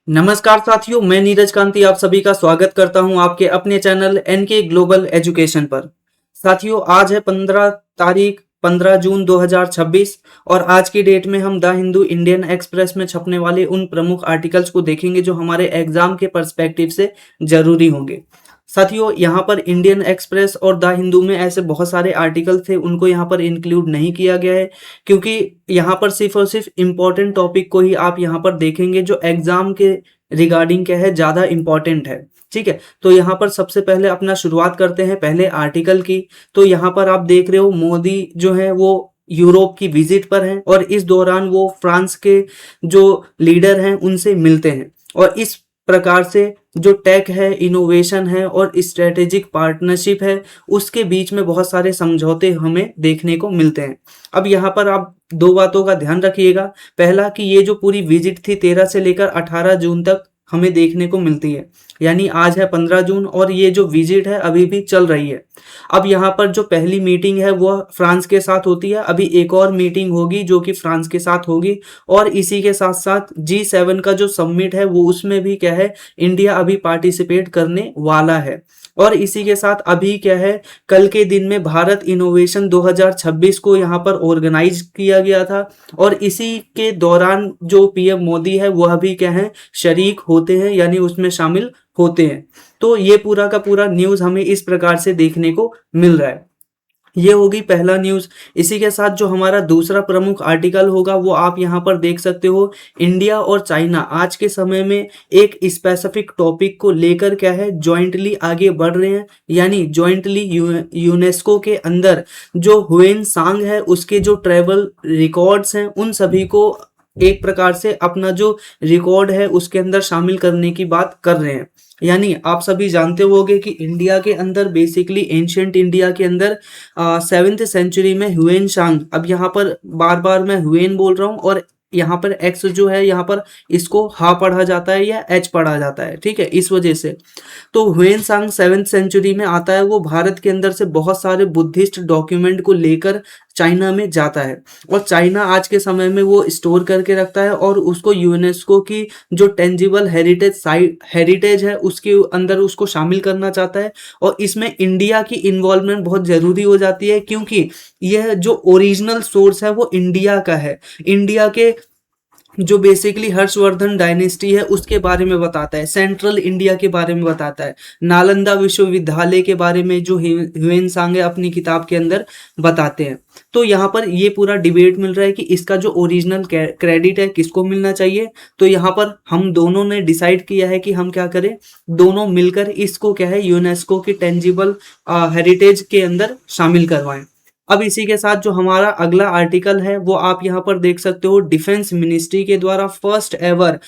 नमस्कार साथियों, मैं नीरज कांति आप सभी का स्वागत करता हूं आपके अपने चैनल एनके ग्लोबल एजुकेशन पर। साथियों, आज है 15 जून 2026 और आज की डेट में हम द हिंदू इंडियन एक्सप्रेस में छपने वाले उन प्रमुख आर्टिकल्स को देखेंगे जो हमारे एग्जाम के पर्सपेक्टिव से जरूरी होंगे। साथियों, यहाँ पर इंडियन एक्सप्रेस और द हिंदू में ऐसे बहुत सारे आर्टिकल थे, उनको यहाँ पर इंक्लूड नहीं किया गया है क्योंकि यहाँ पर सिर्फ और सिर्फ इम्पोर्टेंट टॉपिक को ही आप यहाँ पर देखेंगे जो एग्जाम के रिगार्डिंग क्या है, ज़्यादा इम्पोर्टेंट है। ठीक है, तो यहाँ पर सबसे पहले अपना शुरुआत करते हैं पहले आर्टिकल की। तो यहाँ पर आप देख रहे हो मोदी जो है वो यूरोप की विजिट पर हैं और इस दौरान वो फ्रांस के जो लीडर हैं उनसे मिलते हैं और इस प्रकार से जो टेक है, इनोवेशन है और स्ट्रेटेजिक पार्टनरशिप है, उसके बीच में बहुत सारे समझौते हमें देखने को मिलते हैं। अब यहाँ पर आप दो बातों का ध्यान रखिएगा। पहला कि ये जो पूरी विजिट थी 13 से लेकर 18 जून तक हमें देखने को मिलती है, यानी आज है 15 जून और ये जो विजिट है अभी भी चल रही है। अब यहाँ पर जो पहली मीटिंग है वो फ्रांस के साथ होती है, अभी एक और मीटिंग होगी जो कि फ्रांस के साथ होगी और इसी के साथ साथ G7 का जो समिट है वो उसमें भी क्या है, इंडिया अभी पार्टिसिपेट करने वाला है। और इसी के साथ अभी क्या है, कल के दिन में भारत इनोवेशन 2026 को यहाँ पर ऑर्गेनाइज किया गया था और इसी के दौरान जो पीएम मोदी है वह भी क्या है, शरीक होते हैं, यानी उसमें शामिल होते हैं। तो ये पूरा का पूरा न्यूज़ हमें इस प्रकार से देखने को मिल रहा है। ये होगी पहला न्यूज़। इसी के साथ जो हमारा दूसरा प्रमुख आर्टिकल होगा वो आप यहाँ पर देख सकते हो। इंडिया और चाइना आज के समय में एक स्पेसिफिक टॉपिक को लेकर क्या है, जॉइंटली आगे बढ़ रहे हैं, यानी जॉइंटली यूनेस्को के अंदर जो हुएन सांग है उसके जो ट्रेवल रिकॉर्ड्स हैं उन सभी को एक प्रकार से अपना जो रिकॉर्ड है उसके अंदर शामिल करने की बात कर रहे हैं। यानी आप सभी जानते होंगे कि इंडिया के अंदर बेसिकली एंशियंट इंडिया के अंदर 7th सेंचुरी में हुएन सांग, अब यहाँ पर बार बार मैं हुएन बोल रहा हूँ और यहाँ पर एक्स जो है यहाँ पर इसको हा पढ़ा जाता है या एच पढ़ा जाता है, ठीक है, इस वजह से। तो हुएन सांग 7th सेंचुरी में आता है, वो भारत के अंदर से बहुत सारे बुद्धिस्ट डॉक्यूमेंट को लेकर चाइना में जाता है और चाइना आज के समय में वो स्टोर करके रखता है और उसको यूनेस्को की जो टेंजिबल हेरिटेज है उसके अंदर उसको शामिल करना चाहता है और इसमें इंडिया की इन्वॉल्वमेंट बहुत ज़रूरी हो जाती है क्योंकि यह जो ओरिजिनल सोर्स है वो इंडिया का है। इंडिया के जो बेसिकली हर्षवर्धन डायनेस्टी है उसके बारे में बताता है, सेंट्रल इंडिया के बारे में बताता है, नालंदा विश्वविद्यालय के बारे में जो ह्यूएन सांग है अपनी किताब के अंदर बताते हैं। तो यहाँ पर ये पूरा डिबेट मिल रहा है कि इसका जो ओरिजिनल क्रेडिट है किसको मिलना चाहिए। तो यहाँ पर हम दोनों ने डिसाइड किया है कि हम क्या करें, दोनों मिलकर इसको क्या है यूनेस्को की टेंजिबल हेरिटेज के अंदर शामिल करवाएं। अब इसी के साथ जो हमारा अगला आर्टिकल है वो आप यहाँ पर देख सकते हो, डिफेंस मिनिस्ट्री के द्वारा फर्स्ट एवर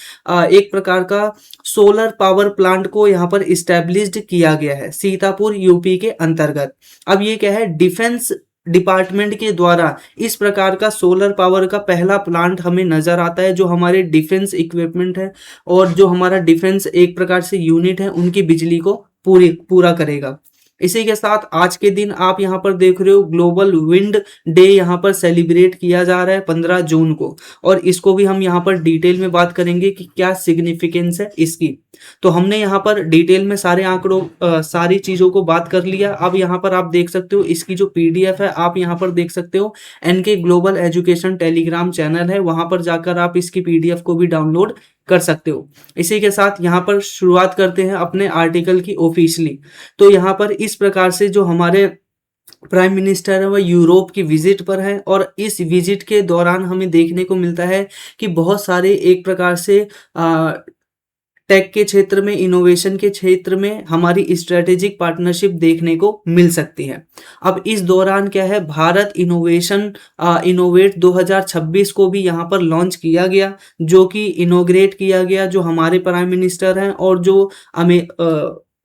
एक प्रकार का सोलर पावर प्लांट को यहाँ पर इस्टेब्लिश्ड किया गया है सीतापुर यूपी के अंतर्गत। अब ये क्या है, डिफेंस डिपार्टमेंट के द्वारा इस प्रकार का सोलर पावर का पहला प्लांट हमें नजर आता है जो हमारे डिफेंस इक्विपमेंट है और जो हमारा डिफेंस एक प्रकार से यूनिट है उनकी बिजली को पूरा करेगा। इसी के साथ आज के दिन आप यहाँ पर देख रहे हो ग्लोबल विंड डे यहाँ पर सेलिब्रेट किया जा रहा है 15 जून को और इसको भी हम यहाँ पर डिटेल में बात करेंगे कि क्या सिग्निफिकेंस है इसकी। तो हमने यहाँ पर डिटेल में सारे आंकड़ों सारी चीज़ों को बात कर लिया। अब यहाँ पर आप देख सकते हो इसकी जो पीडीएफ है आप यहाँ पर देख सकते हो, NK global education telegram channel है, वहाँ पर जाकर आप इसकी पीडीएफ को भी डाउनलोड कर सकते हो। इसी के साथ यहाँ पर शुरुआत करते हैं अपने आर्टिकल की ऑफिशियली। तो यहाँ पर इस प्रकार से जो हमारे प्राइम मिनिस्टर है वह यूरोप की विजिट पर है और इस विजिट के दौरान हमें देखने को मिलता है कि बहुत सारे एक प्रकार से टेक के क्षेत्र में, इनोवेशन के क्षेत्र में हमारी स्ट्रेटेजिक पार्टनरशिप देखने को मिल सकती है। अब इस दौरान क्या है, भारत इनोवेट 2026 को भी यहाँ पर लॉन्च किया गया, जो कि इनोग्रेट किया गया जो हमारे प्राइम मिनिस्टर हैं और जो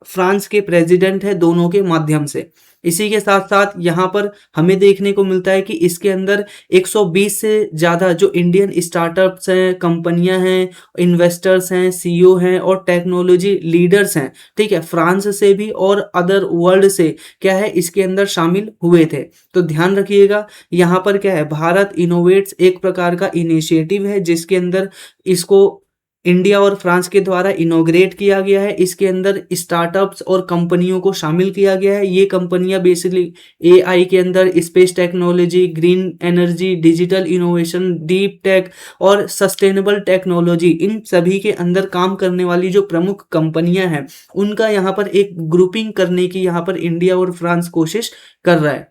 फ्रांस के प्रेसिडेंट है, दोनों के माध्यम से। इसी के साथ साथ यहाँ पर हमें देखने को मिलता है कि इसके अंदर 120 से ज़्यादा जो इंडियन स्टार्टअप्स हैं, कंपनियां हैं, इन्वेस्टर्स हैं, सीईओ हैं और टेक्नोलॉजी लीडर्स हैं, ठीक है, फ्रांस से भी और अदर वर्ल्ड से क्या है इसके अंदर शामिल हुए थे। तो ध्यान रखिएगा यहाँ पर क्या है, भारत इनोवेट्स एक प्रकार का इनिशिएटिव है जिसके अंदर इसको इंडिया और फ्रांस के द्वारा इनॉग्रेट किया गया है। इसके अंदर स्टार्टअप्स और कंपनियों को शामिल किया गया है। ये कंपनियां बेसिकली एआई के अंदर space technology, green energy, digital innovation, deep tech और सस्टेनेबल टेक्नोलॉजी, इन सभी के अंदर काम करने वाली जो प्रमुख कंपनियां हैं उनका यहाँ पर एक ग्रुपिंग करने की यहाँ पर इंडिया और फ्रांस कोशिश कर रहा है।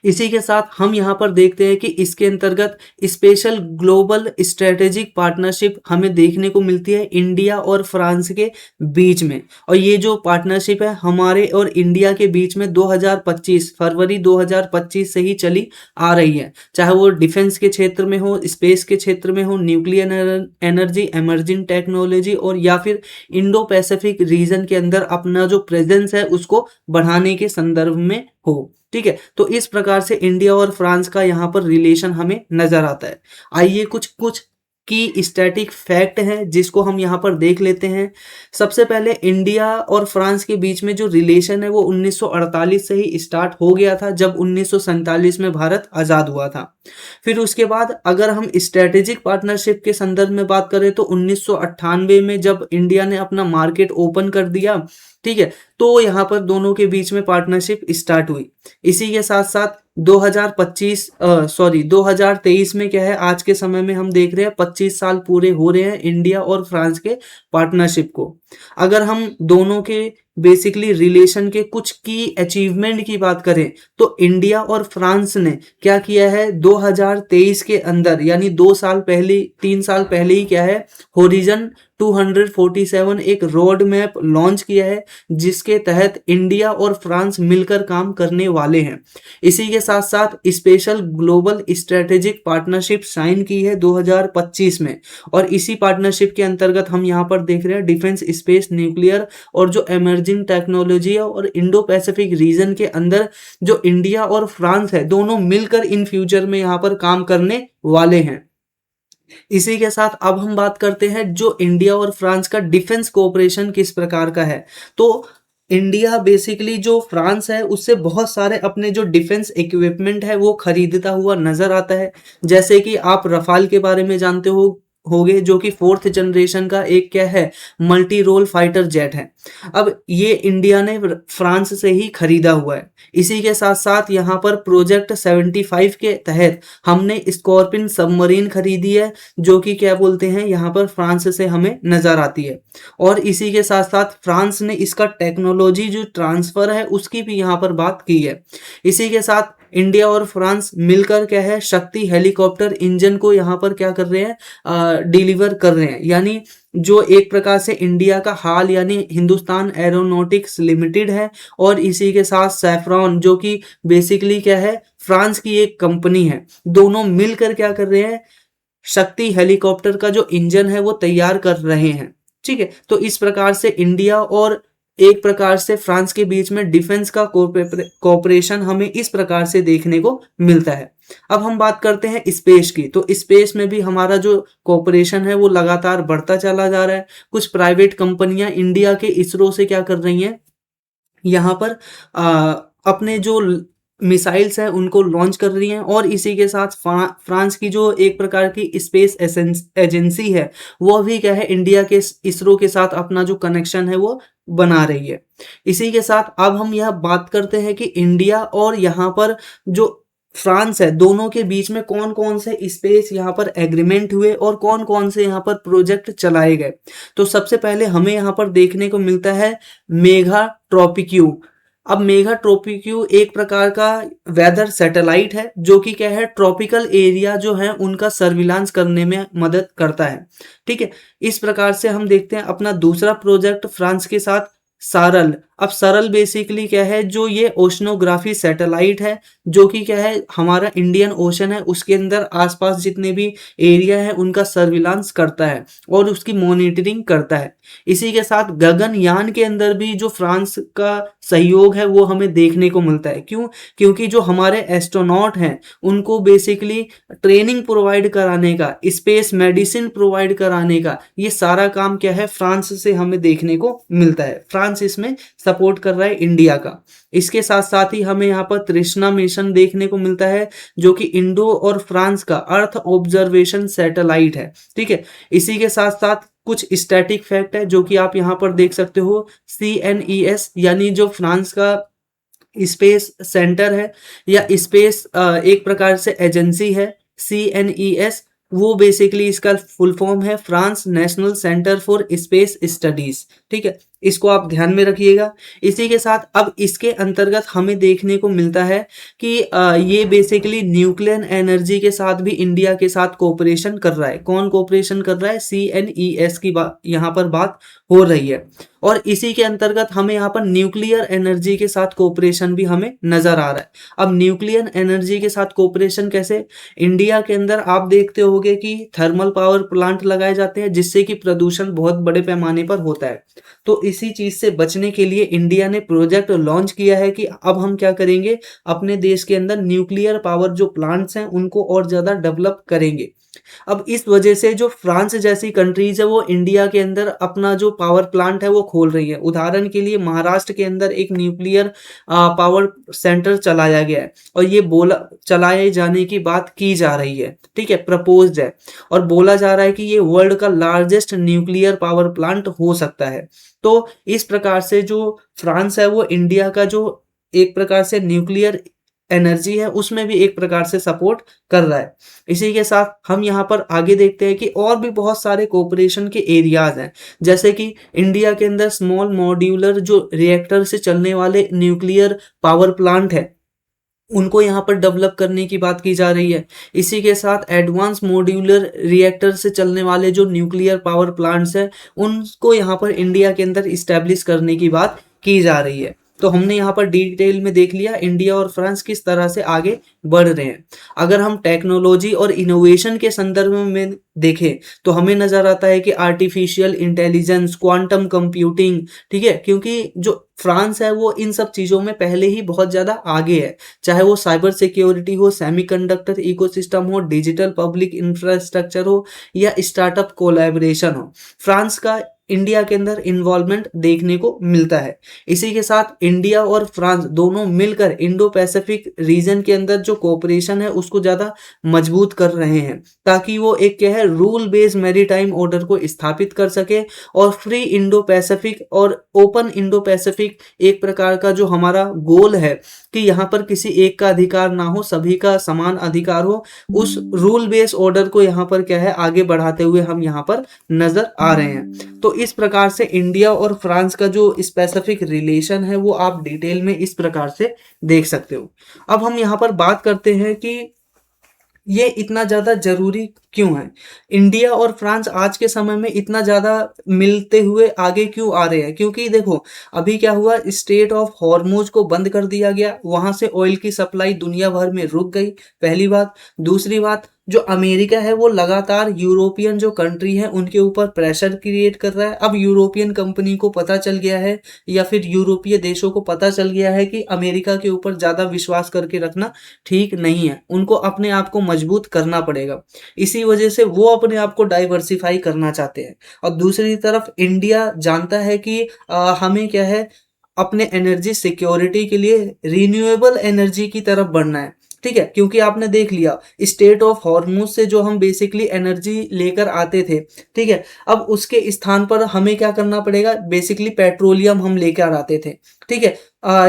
इसी के साथ हम यहाँ पर देखते हैं कि इसके अंतर्गत स्पेशल ग्लोबल स्ट्रेटेजिक पार्टनरशिप हमें देखने को मिलती है इंडिया और फ्रांस के बीच में। और ये जो पार्टनरशिप है हमारे और इंडिया के बीच में 2025 फरवरी 2025 से ही चली आ रही है, चाहे वो डिफेंस के क्षेत्र में हो, स्पेस के क्षेत्र में हो, न्यूक्लियर एनर्जी, एमर्जिंग टेक्नोलॉजी और या फिर इंडो पैसिफिक रीजन के अंदर अपना जो प्रेजेंस है उसको बढ़ाने के संदर्भ में हो। ठीक है, तो इस प्रकार से इंडिया और फ्रांस का यहाँ पर रिलेशन हमें नजर आता है। आइए कुछ कुछ की स्टैटिक फैक्ट हैं जिसको हम यहाँ पर देख लेते हैं। सबसे पहले इंडिया और फ्रांस के बीच में जो रिलेशन है वो 1948 से ही स्टार्ट हो गया था, जब 1947 में भारत आज़ाद हुआ था। फिर उसके बाद अगर हम स्ट्रेटेजिक पार्टनरशिप के संदर्भ में बात करें तो 1998 में जब इंडिया ने अपना मार्केट ओपन कर दिया, ठीक है, तो यहाँ पर दोनों के बीच में पार्टनरशिप स्टार्ट हुई। इसी के साथ साथ 2023 में क्या है, आज के समय में हम देख रहे हैं 25 साल पूरे हो रहे हैं इंडिया और फ्रांस के पार्टनरशिप को। अगर हम दोनों के बेसिकली रिलेशन के कुछ की अचीवमेंट की बात करें तो इंडिया और फ्रांस ने क्या किया है 2023 के अंदर, यानी 3 साल पहले ही क्या है, होरिजन 247 एक रोड मैप लॉन्च किया है जिसके तहत इंडिया और फ्रांस मिलकर काम करने वाले हैं। इसी के साथ साथ special global strategic partnership sign की है 2025 में, और इसी पार्टनरशिप के अंतर्गत हम यहाँ पर देख रहे हैं डिफेंस, स्पेस, न्यूक्लियर और जो एमर्जिंग टेक्नोलॉजी है और इंडो पैसिफिक रीजन के अंदर जो इंडिया और फ्रांस है दोनों मिलकर इन फ्यूचर में यहाँ पर काम करने वाले हैं। इसी के साथ अब हम बात करते हैं जो इंडिया और फ्रांस का डिफेंस कोऑपरेशन किस प्रकार का है। तो इंडिया बेसिकली जो फ्रांस है उससे बहुत सारे अपने जो डिफेंस इक्विपमेंट है वो खरीदता हुआ नजर आता है। जैसे कि आप रफाल के बारे में जानते होगे, जो कि 4th जनरेशन का एक क्या है, मल्टी रोल फाइटर जेट है। अब ये इंडिया ने फ्रांस से ही खरीदा हुआ है। इसी के साथ साथ यहाँ पर प्रोजेक्ट 75 के तहत हमने स्कॉर्पियन सबमरीन खरीदी है, जो कि क्या बोलते हैं यहाँ पर फ्रांस से हमें नजर आती है। और इसी के साथ साथ फ्रांस ने इसका टेक्नोलॉजी जो ट्रांसफर है उसकी भी यहाँ पर बात की है। इसी के साथ इंडिया और फ्रांस मिलकर क्या है, शक्ति हेलीकॉप्टर इंजन को यहाँ पर क्या कर रहे हैं, डिलीवर कर रहे हैं। यानी जो एक प्रकार से इंडिया का हाल यानी हिंदुस्तान एरोनॉटिक्स लिमिटेड है, और इसी के साथ सैफ्रॉन जो कि बेसिकली क्या है, फ्रांस की एक कंपनी है, दोनों मिलकर क्या कर रहे हैं, शक्ति हेलीकॉप्टर का जो इंजन है वो तैयार कर रहे हैं। ठीक है, तो इस प्रकार से इंडिया और एक प्रकार से फ्रांस के बीच में डिफेंस का कोऑपरेशन हमें इस प्रकार से देखने को मिलता है। अब हम बात करते हैं स्पेस की। तो स्पेस में भी हमारा जो कोऑपरेशन है वो लगातार बढ़ता चला जा रहा है। कुछ प्राइवेट कंपनियां इंडिया के इसरो से क्या कर रही हैं, यहाँ पर अपने जो मिसाइल्स हैं उनको लॉन्च कर रही हैं, और इसी के साथ फ्रांस की जो एक प्रकार की स्पेस एजेंसी है वो भी क्या है, इंडिया के इसरो के साथ अपना जो कनेक्शन है वो बना रही है। इसी के साथ अब हम यह बात करते हैं कि इंडिया और यहाँ पर जो फ्रांस है दोनों के बीच में कौन कौन से स्पेस यहाँ पर एग्रीमेंट हुए और कौन कौन से यहाँ पर प्रोजेक्ट चलाए गए। तो सबसे पहले हमें यहाँ पर देखने को मिलता है मेगा ट्रॉपिक्यू। अब मेगा ट्रॉपिक्यू एक प्रकार का वेदर सैटेलाइट है जो कि क्या है, ट्रॉपिकल एरिया जो है उनका सर्विलांस करने में मदद करता है। ठीक है, इस प्रकार से हम देखते हैं अपना दूसरा प्रोजेक्ट फ्रांस के साथ, सारल। अब सरल बेसिकली क्या है, जो ये ओशनोग्राफी सैटेलाइट है जो कि क्या है, हमारा इंडियन ओशन है उसके अंदर आसपास जितने भी एरिया है उनका सर्विलांस करता है और उसकी मॉनिटरिंग करता है। इसी के साथ गगनयान के अंदर भी जो फ्रांस का सहयोग है वो हमें देखने को मिलता है। क्यों? क्योंकि जो हमारे एस्ट्रोनॉट हैं उनको बेसिकली ट्रेनिंग प्रोवाइड कराने का, स्पेस मेडिसिन प्रोवाइड कराने का, ये सारा काम क्या है, फ्रांस से हमें देखने को मिलता है। फ्रांस इसमें सपोर्ट कर रहा है इंडिया का। इसके साथ साथ ही हमें यहाँ पर तृष्णा मिशन देखने को मिलता है, जो कि इंडो और फ्रांस का अर्थ ऑब्जर्वेशन सैटेलाइट है। ठीक है, इसी के साथ साथ कुछ स्टैटिक फैक्ट है जो कि आप यहाँ पर देख सकते हो। CNES यानी जो फ्रांस का स्पेस सेंटर है या स्पेस एक प्रकार से एजेंसी है, CNES, वो बेसिकली इसका फुल फॉर्म है France national centre for space studies. ठीक है, इसको आप ध्यान में रखिएगा। इसी के साथ अब इसके अंतर्गत हमें देखने को मिलता है कि ये बेसिकली न्यूक्लियर एनर्जी के साथ भी इंडिया के साथ कोऑपरेशन कर रहा है। कौन कोऑपरेशन कर रहा है? CNES की यहाँ पर बात हो रही है। और इसी के अंतर्गत हमें यहाँ पर न्यूक्लियर एनर्जी के साथ कोऑपरेशन भी हमें नजर आ रहा है। अब न्यूक्लियर एनर्जी के साथ कोऑपरेशन कैसे? इंडिया के अंदर आप देखते होंगे कि थर्मल पावर प्लांट लगाए जाते हैं, जिससे कि प्रदूषण बहुत बड़े पैमाने पर होता है। तो इसी चीज से बचने के लिए इंडिया ने प्रोजेक्ट लॉन्च किया है कि अब हम क्या करेंगे, अपने देश के अंदर न्यूक्लियर पावर जो प्लांट्स हैं उनको और ज्यादा डेवलप करेंगे। अब इस वजह से जो फ्रांस जैसी कंट्रीज है वो इंडिया के अंदर अपना जो पावर प्लांट है वो खोल रही है। उदाहरण के लिए महाराष्ट्र के अंदर एक न्यूक्लियर पावर सेंटर चलाया गया है और ये चलाए जाने की बात की जा रही है। ठीक है, प्रपोज्ड है और बोला जा रहा है कि ये वर्ल्ड का लार्जेस्ट न्यूक्लियर पावर प्लांट हो सकता है। तो इस प्रकार से जो फ्रांस है वो इंडिया का जो एक प्रकार से न्यूक्लियर एनर्जी है उसमें भी एक प्रकार से सपोर्ट कर रहा है। इसी के साथ हम यहाँ पर आगे देखते हैं कि और भी बहुत सारे कोऑपरेशन के एरियाज हैं, जैसे कि इंडिया के अंदर स्मॉल मॉड्यूलर जो रिएक्टर से चलने वाले न्यूक्लियर पावर प्लांट है उनको यहाँ पर डेवलप करने की बात की जा रही है। इसी के साथ एडवांस मॉड्यूलर रिएक्टर से चलने वाले जो न्यूक्लियर पावर प्लांट्स हैं उनको यहाँ पर इंडिया के अंदर इस्टेब्लिश करने की बात की जा रही है। तो हमने यहाँ पर डिटेल में देख लिया इंडिया और फ्रांस किस तरह से आगे बढ़ रहे हैं। अगर हम टेक्नोलॉजी और इनोवेशन के संदर्भ में देखें तो हमें नजर आता है कि आर्टिफिशियल इंटेलिजेंस, क्वांटम कंप्यूटिंग, ठीक है, क्योंकि जो फ्रांस है वो इन सब चीजों में पहले ही बहुत ज्यादा आगे है, चाहे वो साइबर सिक्योरिटी हो, सेमीकंडक्टर इकोसिस्टम हो, डिजिटल पब्लिक इंफ्रास्ट्रक्चर हो या स्टार्टअप कोलैबोरेशन हो। फ्रांस का इंडिया के अंदर इन्वॉल्वमेंट देखने को मिलता है। इसी के साथ इंडिया और फ्रांस दोनों मिलकर इंडो पैसिफिक रीजन के अंदर जो कोऑपरेशन है उसको ज्यादा मजबूत कर रहे हैं, ताकि वो एक क्या है रूल बेस्ड मैरीटाइम ऑर्डर को स्थापित कर सके और फ्री इंडो पैसिफिक और ओपन इंडो पैसिफिक एक प्रकार का जो हमारा गोल है कि यहाँ पर किसी एक का अधिकार ना हो, सभी का समान अधिकार हो, उस रूल बेस्ड ऑर्डर को यहाँ पर क्या है आगे बढ़ाते हुए हम यहाँ पर नजर आ रहे हैं। तो इस प्रकार से इंडिया और फ्रांस का जो स्पेसिफिक रिलेशन है वो आप डिटेल में इस प्रकार से देख सकते हो। अब हम यहाँ पर बात करते हैं कि ये इतना ज्यादा जरूरी क्यों है, इंडिया और फ्रांस आज के समय में इतना ज्यादा मिलते हुए आगे क्यों आ रहे हैं। क्योंकि देखो अभी क्या हुआ, स्टेट ऑफ हॉर्मुज को बंद कर दिया गया, वहां से ऑयल की सप्लाई दुनिया भर में रुक गई, पहली बात। दूसरी बात, जो अमेरिका है वो लगातार यूरोपियन जो कंट्री है उनके ऊपर प्रेशर क्रिएट कर रहा है। अब यूरोपियन कंपनी को पता चल गया है या फिर यूरोपीय देशों को पता चल गया है कि अमेरिका के ऊपर ज्यादा विश्वास करके रखना ठीक नहीं है, उनको अपने आप को मजबूत करना पड़ेगा। इसी वजह से वो अपने आप को डाइवर्सिफाई करना चाहते हैं। और दूसरी तरफ इंडिया जानता है कि हमें क्या है अपने एनर्जी सिक्योरिटी के लिए रिन्यूएबल एनर्जी की तरफ बढ़ना है। ठीक है, क्योंकि आपने देख लिया स्टेट ऑफ हॉर्मुज से जो हम बेसिकली एनर्जी लेकर आते थे, ठीक है, अब उसके स्थान पर हमें क्या करना पड़ेगा, बेसिकली पेट्रोलियम हम लेकर आते थे। ठीक है,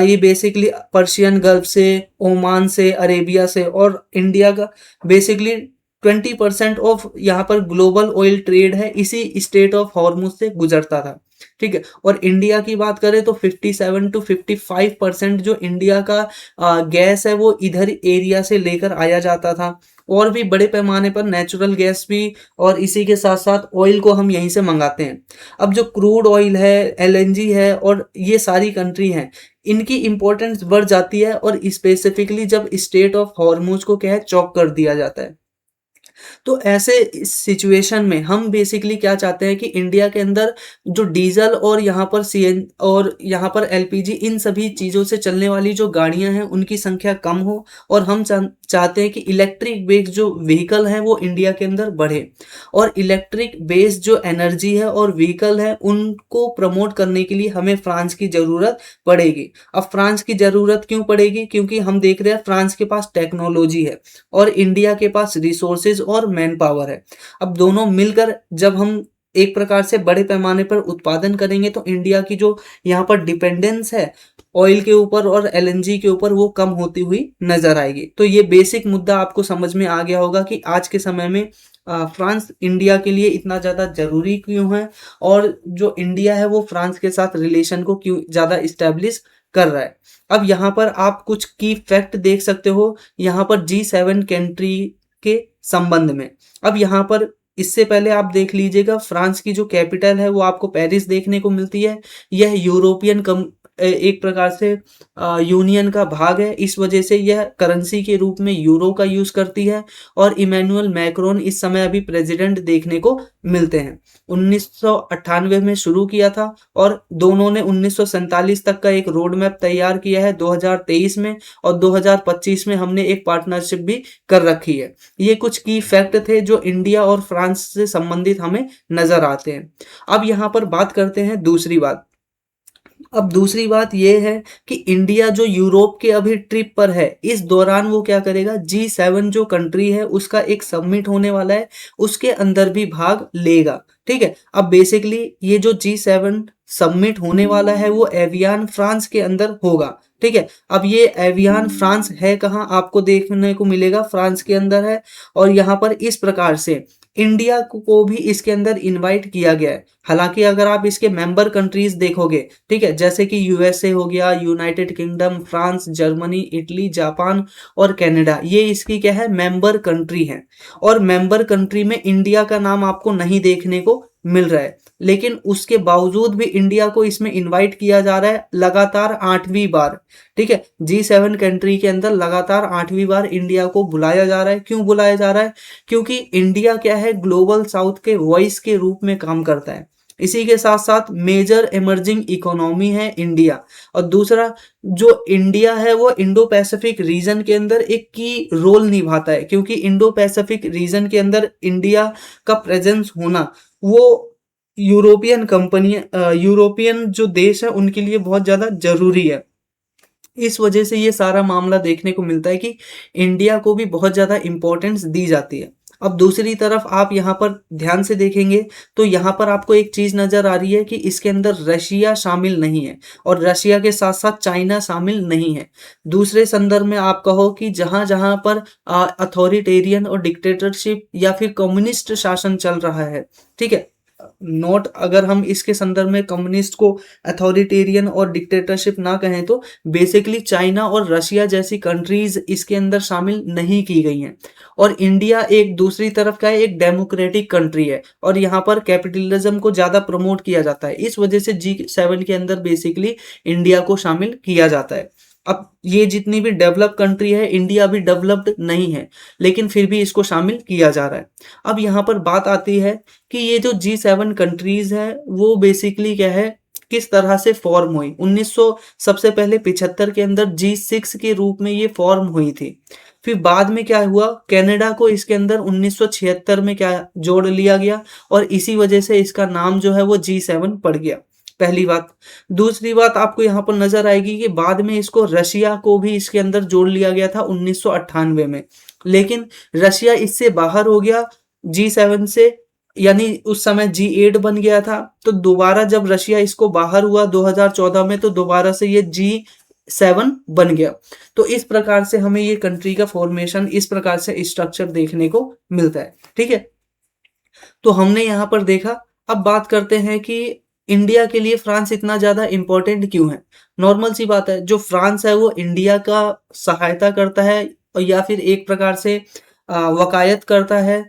ये बेसिकली पर्शियन गल्फ से, ओमान से, अरेबिया से, और इंडिया का बेसिकली 20% ऑफ यहाँ पर ग्लोबल ऑयल ट्रेड है इसी स्टेट ऑफ हॉर्मुज से गुजरता था। ठीक है, और इंडिया की बात करें तो 57 to 55% जो इंडिया का गैस है वो इधर एरिया से लेकर आया जाता था, और भी बड़े पैमाने पर नेचुरल गैस भी, और इसी के साथ साथ ऑयल को हम यहीं से मंगाते हैं। अब जो क्रूड ऑयल है, LNG है, और ये सारी कंट्री हैं, इनकी इंपॉर्टेंस बढ़ जाती है, और स्पेसिफिकली जब स्टेट ऑफ हॉर्मुज को क्या है चॉक कर दिया जाता है। तो ऐसे इस सिचुएशन में हम बेसिकली क्या चाहते हैं कि इंडिया के अंदर जो डीजल और यहाँ पर सीएन और यहाँ पर एलपीजी इन सभी चीज़ों से चलने वाली जो गाड़ियां हैं उनकी संख्या कम हो, और हम चाहते हैं कि इलेक्ट्रिक बेस्ड जो व्हीकल हैं वो इंडिया के अंदर बढ़े, और इलेक्ट्रिक बेस्ड जो एनर्जी है और व्हीकल है उनको प्रमोट करने के लिए हमें फ्रांस की ज़रूरत पड़ेगी। अब फ्रांस की ज़रूरत क्यों पड़ेगी? क्योंकि हम देख रहे हैं फ्रांस के पास टेक्नोलॉजी है और इंडिया के पास रिसोर्सेज और मैन पावर है। अब दोनों मिलकर जब हम एक प्रकार से बड़े पैमाने पर उत्पादन करेंगे तो इंडिया की जो यहाँ पर डिपेंडेंस है ऑयल के ऊपर और एलएनजी के ऊपर वो कम होती हुई नजर आएगी। तो ये बेसिक मुद्दा आपको समझ में आ गया होगा कि आज के समय में फ्रांस इंडिया के लिए इतना ज़्यादा ज़रूरी क्यों है, और जो इंडिया है वो फ्रांस के साथ रिलेशन को क्यों ज़्यादा इस्टेब्लिश कर रहा है। अब यहाँ पर आप कुछ की फैक्ट देख सकते हो यहाँ पर G7 कंट्री के संबंध में। अब यहाँ पर इससे पहले आप देख लीजिएगा फ्रांस की जो कैपिटल है वो आपको पेरिस देखने को मिलती है। यह यूरोपियन एक प्रकार से यूनियन का भाग है, इस वजह से यह करेंसी के रूप में यूरो का यूज करती है। और इमैनुअल मैक्रोन इस समय अभी प्रेसिडेंट देखने को मिलते हैं। 1998 में शुरू किया था और दोनों ने 1947 तक का एक रोड मैप तैयार किया है 2023 में, और 2025 में हमने एक पार्टनरशिप भी कर रखी है। ये कुछ की फैक्ट थे जो इंडिया और फ्रांस से संबंधित हमें नजर आते हैं। अब यहाँ पर बात करते हैं दूसरी बात। अब दूसरी बात यह है कि इंडिया जो यूरोप के अभी ट्रिप पर है, इस दौरान वो क्या करेगा, G7 जो कंट्री है उसका एक सबमिट होने वाला है, उसके अंदर भी भाग लेगा। ठीक है, अब बेसिकली ये जो G7 सबमिट होने वाला है वो एवियन फ्रांस के अंदर होगा। ठीक है, अब ये एवियन फ्रांस है कहाँ, आपको देखने को मिलेगा फ्रांस के अंदर है। और यहाँ पर इस प्रकार से इंडिया को भी इसके अंदर इनवाइट किया गया है। हालांकि अगर आप इसके मेंबर कंट्रीज देखोगे, ठीक है, जैसे कि यूएसए हो गया, United kingdom, France, Germany, Italy, Japan और कनाडा, ये इसकी क्या है, मेंबर कंट्री है। और मेंबर कंट्री में इंडिया का नाम आपको नहीं देखने को मिल रहा है, लेकिन उसके बावजूद भी इंडिया को इसमें इनवाइट किया जा रहा है लगातार 8वीं बार। ठीक है, G7 कंट्री के अंदर लगातार 8वीं बार इंडिया को बुलाया जा रहा है। क्यों बुलाया जा रहा है? क्योंकि इंडिया क्या है, ग्लोबल साउथ के वॉइस के रूप में काम करता है। इसी के साथ साथ मेजर इमर्जिंग इकोनॉमी है इंडिया, और दूसरा जो इंडिया है वो इंडो पैसिफिक रीजन के अंदर एक की रोल निभाता है, क्योंकि इंडो पैसिफिक रीजन के अंदर इंडिया का प्रेजेंस होना वो यूरोपियन कंपनी यूरोपियन जो देश है उनके लिए बहुत ज़्यादा जरूरी है। इस वजह से ये सारा मामला देखने को मिलता है कि इंडिया को भी बहुत ज़्यादा इम्पोर्टेंस दी जाती है। अब दूसरी तरफ आप यहाँ पर ध्यान से देखेंगे तो यहाँ पर आपको एक चीज़ नज़र आ रही है कि इसके अंदर रशिया शामिल नहीं है, और रशिया के साथ साथ चाइना शामिल नहीं है। दूसरे संदर्भ में आप कहो कि जहाँ जहाँ पर अथॉरिटेरियन और डिक्टेटरशिप या फिर कम्युनिस्ट शासन चल रहा है, ठीक है, नोट अगर हम इसके संदर्भ में कम्युनिस्ट को अथॉरिटेरियन और डिक्टेटरशिप ना कहें तो बेसिकली चाइना और रशिया जैसी कंट्रीज इसके अंदर शामिल नहीं की गई हैं। और इंडिया एक दूसरी तरफ का है, एक डेमोक्रेटिक कंट्री है, और यहाँ पर कैपिटलिज्म को ज़्यादा प्रमोट किया जाता है। इस वजह से G7 के अंदर बेसिकली इंडिया को शामिल किया जाता है। अब ये जितनी भी डेवलप कंट्री है, इंडिया भी डेवलप्ड नहीं है, लेकिन फिर भी इसको शामिल किया जा रहा है। अब यहाँ पर बात आती है कि ये जो G7 कंट्रीज है वो बेसिकली क्या है, किस तरह से फॉर्म हुई। 1900 सबसे पहले 75 के अंदर G6 के रूप में ये फॉर्म हुई थी। फिर बाद में क्या हुआ, कनाडा को इसके अंदर 1976 में क्या जोड़ लिया गया, और इसी वजह से इसका नाम जो है वो G7 पड़ गया। पहली बात। दूसरी बात आपको यहाँ पर नजर आएगी कि बाद में इसको रशिया को भी इसके अंदर जोड़ लिया गया था 1998 में, लेकिन रशिया इससे बाहर हो गया G7 से, यानी उस समय G8 बन गया था। तो दोबारा जब रशिया इसको बाहर हुआ 2014 में, तो दोबारा से ये G7 बन गया। तो इस प्रकार से हमें ये कंट्री का फॉर्मेशन, इस प्रकार से स्ट्रक्चर देखने को मिलता है। ठीक है, तो हमने यहाँ पर देखा। अब बात करते हैं कि इंडिया के लिए फ्रांस इतना ज़्यादा इम्पोर्टेंट क्यों है। नॉर्मल सी बात है, जो फ्रांस है वो इंडिया का सहायता करता है, और या फिर एक प्रकार से वकायत करता है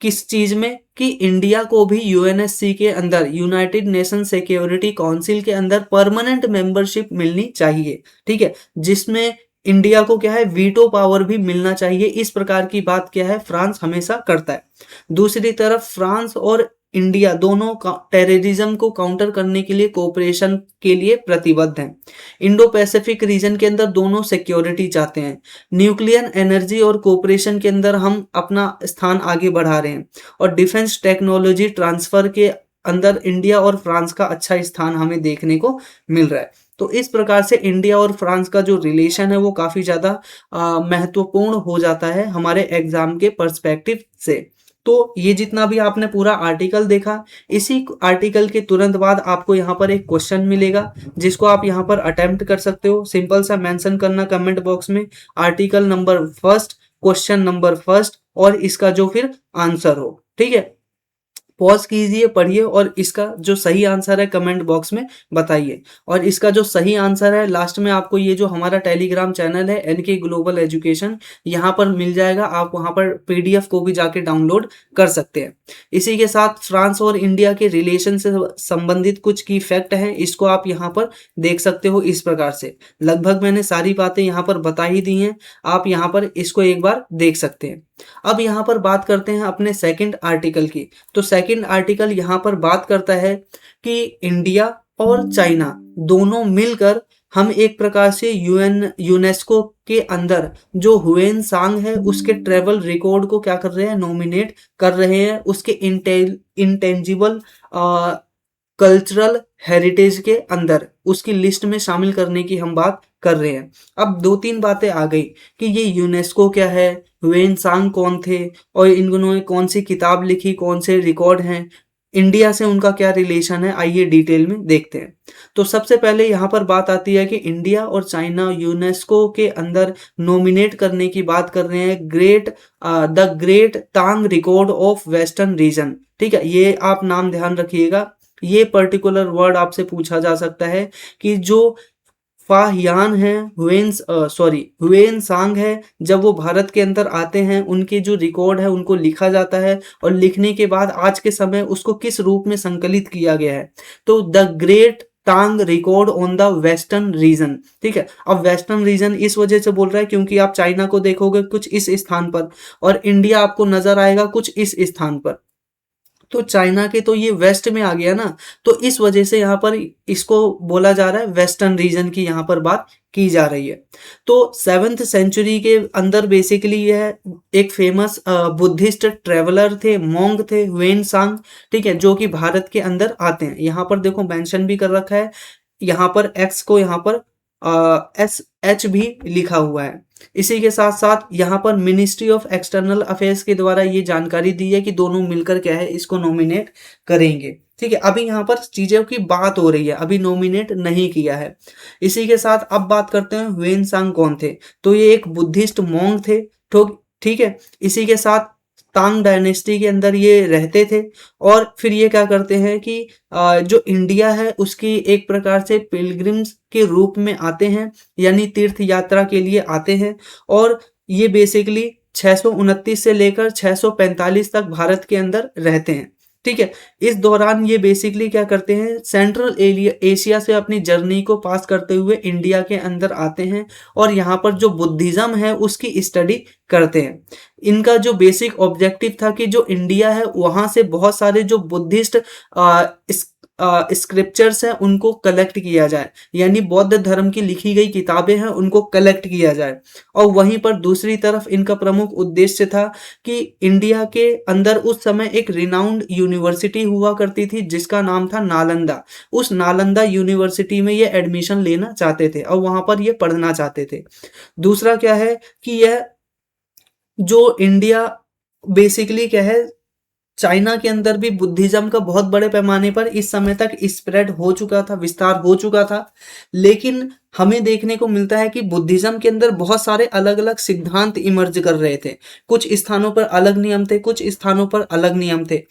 किस चीज़ में, कि इंडिया को भी यूएनएससी के अंदर, यूनाइटेड नेशन सिक्योरिटी काउंसिल के अंदर परमानेंट मेंबरशिप मिलनी चाहिए। ठीक है, जिसमें इंडिया को क्या है वीटो पावर भी मिलना चाहिए, इस प्रकार की बात क्या है फ्रांस हमेशा करता है। दूसरी तरफ फ्रांस और इंडिया दोनों टेररिज्म को काउंटर करने के लिए कोऑपरेशन के लिए प्रतिबद्ध हैं। इंडो पैसिफिक रीजन के अंदर दोनों सिक्योरिटी चाहते हैं। न्यूक्लियर एनर्जी और कोऑपरेशन के अंदर हम अपना स्थान आगे बढ़ा रहे हैं, और डिफेंस टेक्नोलॉजी ट्रांसफर के अंदर इंडिया और फ्रांस का अच्छा स्थान हमें देखने को मिल रहा है। तो इस प्रकार से इंडिया और फ्रांस का जो रिलेशन है वो काफी ज्यादा महत्वपूर्ण हो जाता है हमारे एग्जाम के पर्सपेक्टिव से। तो ये जितना भी आपने पूरा आर्टिकल देखा, इसी आर्टिकल के तुरंत बाद आपको यहाँ पर एक क्वेश्चन मिलेगा जिसको आप यहाँ पर अटेम्प्ट कर सकते हो। सिंपल सा मेंशन करना कमेंट बॉक्स में article number first, question number first और इसका जो फिर आंसर हो। ठीक है, पॉज कीजिए, पढ़िए और इसका जो सही आंसर है कमेंट बॉक्स में बताइए। और इसका जो सही आंसर है लास्ट में आपको ये जो हमारा टेलीग्राम चैनल है एनके ग्लोबल एजुकेशन, यहाँ पर मिल जाएगा, आप वहाँ पर पीडीएफ को भी जाके डाउनलोड कर सकते हैं। इसी के साथ फ्रांस और इंडिया के रिलेशन से संबंधित कुछ की फैक्ट हैं, इसको आप यहाँ पर देख सकते हो। इस प्रकार से लगभग मैंने सारी बातें यहाँ पर बता ही दी हैं, आप यहाँ पर इसको एक बार देख सकते हैं। अब यहाँ पर बात करते हैं अपने सेकंड आर्टिकल की। तो सेकंड आर्टिकल यहाँ पर बात करता है कि इंडिया और चाइना दोनों मिलकर हम एक प्रकार से यूनेस्को के अंदर जो हुएन सांग है उसके ट्रेवल रिकॉर्ड को क्या कर रहे हैं, नॉमिनेट कर रहे हैं, उसके इंटेंजिबल कल्चरल हेरिटेज के अंदर उसकी लिस्ट में शामिल करने की हम बात कर रहे हैं। अब दो तीन बातें आ गई कि ये यूनेस्को क्या है, हुएन सांग कौन थे और इन्होंने कौन सी किताब लिखी, कौन से रिकॉर्ड हैं, इंडिया से उनका क्या रिलेशन है, आइए डिटेल में देखते हैं। तो सबसे पहले यहाँ पर बात आती है कि इंडिया और चाइना यूनेस्को के अंदर नॉमिनेट करने की बात कर रहे हैं the great Thang record of western region. ठीक है, ये आप नाम ध्यान रखिएगा, ये पर्टिकुलर वर्ड आपसे पूछा जा सकता है कि जो फाहियान है हुएन सांग है, जब वो भारत के अंदर आते हैं उनके जो रिकॉर्ड है उनको लिखा जाता है, और लिखने के बाद आज के समय उसको किस रूप में संकलित किया गया है, तो the great Thang record on the western region. ठीक है, अब वेस्टर्न रीजन इस वजह से बोल रहा है क्योंकि आप चाइना को देखोगे कुछ इस स्थान पर और इंडिया आपको नजर आएगा कुछ इस स्थान पर, तो चाइना के तो ये वेस्ट में आ गया ना, तो इस वजह से यहाँ पर इसको बोला जा रहा है वेस्टर्न रीजन की यहाँ पर बात की जा रही है। तो 7th सेंचुरी के अंदर बेसिकली यह एक फेमस बुद्धिस्ट ट्रेवलर थे, मोंग थे, हुएन सांग। ठीक है, जो कि भारत के अंदर आते हैं। यहाँ पर देखो मेंशन भी कर रखा है, यहाँ पर एक्स को यहाँ पर SH भी लिखा हुआ है। इसी के साथ साथ यहाँ पर मिनिस्ट्री ऑफ एक्सटर्नल अफेयर्स के द्वारा ये जानकारी दी है कि दोनों मिलकर क्या है इसको नॉमिनेट करेंगे। ठीक है, अभी यहाँ पर चीजों की बात हो रही है, अभी नॉमिनेट नहीं किया है। इसी के साथ अब बात करते हैं हुएन सांग कौन थे, तो ये एक बुद्धिस्ट मोंग थे। तो ठीक है, इसी के साथ तांग डायनेस्टी के अंदर ये रहते थे, और फिर ये क्या करते हैं कि जो इंडिया है उसकी एक प्रकार से पिलग्रिम्स के रूप में आते हैं, यानी तीर्थ यात्रा के लिए आते हैं, और ये बेसिकली 629 से लेकर 645 तक भारत के अंदर रहते हैं। ठीक है, इस दौरान ये बेसिकली क्या करते हैं, सेंट्रल एशिया से अपनी जर्नी को पास करते हुए इंडिया के अंदर आते हैं, और यहाँ पर जो बुद्धिज्म है उसकी स्टडी करते हैं। इनका जो बेसिक ऑब्जेक्टिव था कि जो इंडिया है वहां से बहुत सारे जो बुद्धिस्ट स्क्रिप्चर्स हैं उनको कलेक्ट किया जाए, यानी बौद्ध धर्म की लिखी गई किताबें हैं उनको कलेक्ट किया जाए। और वहीं पर दूसरी तरफ इनका प्रमुख उद्देश्य था कि इंडिया के अंदर उस समय एक रिनाउंड यूनिवर्सिटी हुआ करती थी जिसका नाम था नालंदा। उस नालंदा यूनिवर्सिटी में ये एडमिशन लेना चाहते थे और वहां पर ये पढ़ना चाहते थे। दूसरा क्या है कि यह जो इंडिया बेसिकली क्या है, चाइना के अंदर भी बुद्धिज्म का बहुत बड़े पैमाने पर इस समय तक स्प्रेड हो चुका था, विस्तार हो चुका था, लेकिन हमें देखने को मिलता है कि बुद्धिज्म के अंदर बहुत सारे अलग अलग सिद्धांत इमर्ज कर रहे थे। कुछ स्थानों पर अलग नियम थे, कुछ स्थानों पर अलग नियम थे।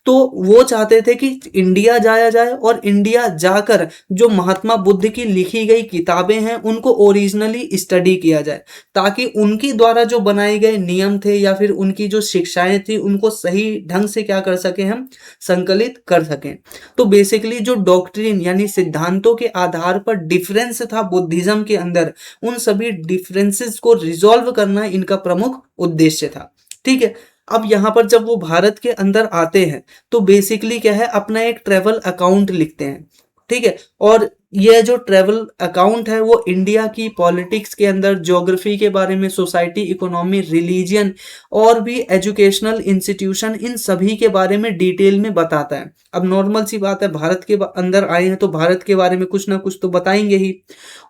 तो वो चाहते थे कि इंडिया जाया जाए और इंडिया जाकर जो महात्मा बुद्ध की लिखी गई किताबें हैं उनको ओरिजिनली स्टडी किया जाए, ताकि उनके द्वारा जो बनाए गए नियम थे या फिर उनकी जो शिक्षाएं थी उनको सही ढंग से क्या कर सके, हम संकलित कर सकें। तो बेसिकली जो डॉक्ट्रिन यानी सिद्धांतों के आधार पर डिफरेंस था बुद्धिज्म के अंदर, उन सभी डिफरेंसेस को रिजॉल्व करना इनका प्रमुख उद्देश्य था। ठीक है, अब यहाँ पर जब वो भारत के अंदर आते हैं तो बेसिकली क्या है, अपना एक ट्रेवल अकाउंट लिखते हैं। ठीक है, और यह जो ट्रेवल अकाउंट है वो इंडिया की पॉलिटिक्स के अंदर, ज्योग्राफी के बारे में, सोसाइटी, इकोनॉमी, रिलीजियन और भी एजुकेशनल इंस्टीट्यूशन, इन सभी के बारे में डिटेल में बताता है। अब नॉर्मल सी बात है, भारत के अंदर आए हैं तो भारत के बारे में कुछ ना कुछ तो बताएंगे ही।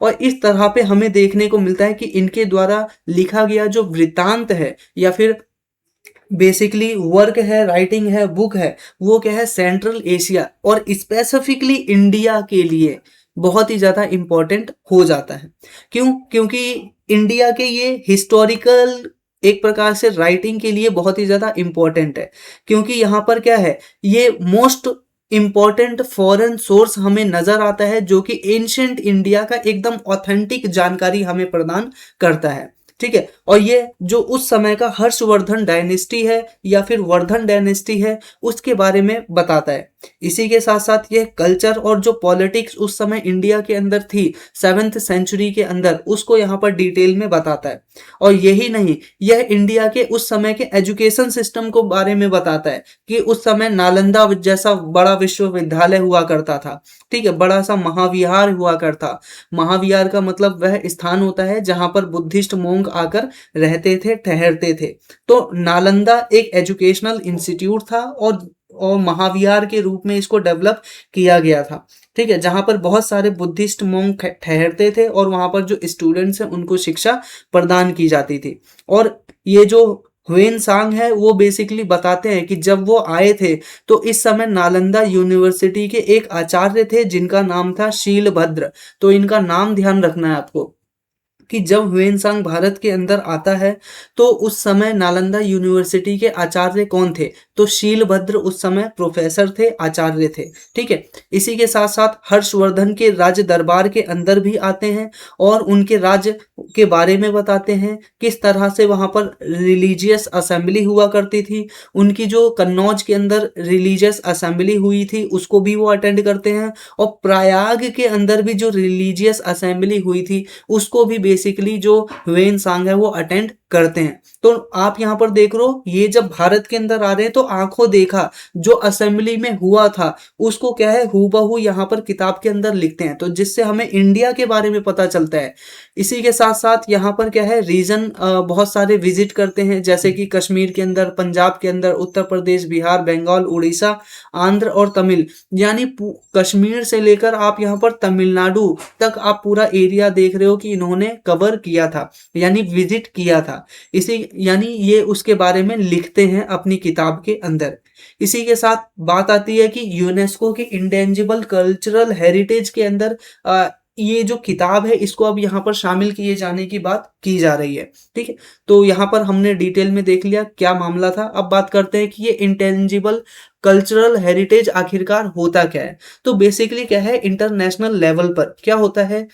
और इस तरह पे हमें देखने को मिलता है कि इनके द्वारा लिखा गया जो वृत्तांत है या फिर बेसिकली वर्क है, राइटिंग है, बुक है, वो क्या है, सेंट्रल एशिया और स्पेसिफिकली इंडिया के लिए बहुत ही ज़्यादा इम्पोर्टेंट हो जाता है। क्यों? क्योंकि इंडिया के ये हिस्टोरिकल एक प्रकार से राइटिंग के लिए बहुत ही ज़्यादा इम्पोर्टेंट है, क्योंकि यहाँ पर क्या है, ये मोस्ट इम्पॉर्टेंट फॉरेन सोर्स हमें नजर आता है जो कि एंशिएंट इंडिया का एकदम ऑथेंटिक जानकारी हमें प्रदान करता है। ठीक है, और ये जो उस समय का हर्षवर्धन डायनेस्टी है या फिर वर्धन डायनेस्टी है उसके बारे में बताता है। इसी के साथ साथ ये कल्चर और जो पॉलिटिक्स उस समय इंडिया के अंदर थी 7th सेंचुरी के अंदर, उसको यहाँ पर डिटेल में बताता है। और यही नहीं, यह इंडिया के उस समय के एजुकेशन सिस्टम को बारे में बताता है कि उस समय नालंदा जैसा बड़ा विश्वविद्यालय हुआ करता था। ठीक है, बड़ा सा महाविहार हुआ करता। महाविहार का मतलब वह स्थान होता है जहां पर बुद्धिस्ट मोंग आकर रहते थे, ठहरते थे। तो नालंदा एक एजुकेशनल इंस्टीट्यूट था और महाविहार के रूप में इसको डेवलप किया गया था। ठीक है, जहां पर बहुत सारे बुद्धिस्ट मोंग ठहरते थे और वहां पर जो स्टूडेंट्स हैं उनको शिक्षा प्रदान की जाती थी। और ये जो ह्वेन सांग है वो बेसिकली बताते हैं कि जब वो आए थे तो इस समय नालंदा यूनिवर्सिटी के एक आचार्य थे जिनका नाम था शीलभद्र। तो इनका नाम ध्यान रखना है आपको कि जब ह्वेनसांग भारत के अंदर आता है तो उस समय नालंदा यूनिवर्सिटी के आचार्य कौन थे, तो शीलभद्र उस समय प्रोफेसर थे, आचार्य थे। ठीक है, इसी के साथ साथ हर्षवर्धन के राज्य दरबार के अंदर भी आते हैं और उनके राज्य के बारे में बताते हैं, किस तरह से वहां पर रिलीजियस असेंबली हुआ करती थी। उनकी जो कन्नौज के अंदर रिलीजियस असेंबली हुई थी उसको भी वो अटेंड करते हैं, और प्रयाग के अंदर भी जो रिलीजियस असेंबली हुई थी उसको भी बेसिकली जो ह्वेन सांग है वो अटेंड करते हैं। तो आप यहाँ पर देख लो, ये जब भारत के अंदर आ रहे हैं तो आंखों देखा जो असेंबली में हुआ था उसको क्या है, हूबहू यहाँ पर किताब के अंदर लिखते हैं, तो जिससे हमें इंडिया के बारे में पता चलता है। इसी के साथ साथ यहाँ पर क्या है, रीजन बहुत सारे विजिट करते हैं, जैसे कि कश्मीर के अंदर, पंजाब के अंदर, उत्तर प्रदेश, बिहार, बंगाल, उड़ीसा, आंध्र और तमिल, यानी कश्मीर से लेकर आप यहाँ पर तमिलनाडु तक आप पूरा एरिया देख रहे हो कि इन्होंने कवर किया था, यानी विजिट किया था। इसी यानी ये उसके बारे में लिखते हैं अपनी किताब के अंदर। इसी के साथ बात आती है कि यूनेस्को के इंटेंजिबल कल्चरल हेरिटेज के अंदर ये जो किताब है इसको अब यहाँ पर शामिल किए जाने की बात की जा रही है। ठीक है, तो यहाँ पर हमने डिटेल में देख लिया क्या मामला था। अब बात करते हैं कि ये इंटेंजिबल कल्चरल हेरिटेज आखिरकार होता क्या है। तो बेसिकली क्या है, इंटरनेशनल लेवल पर क्या होता है,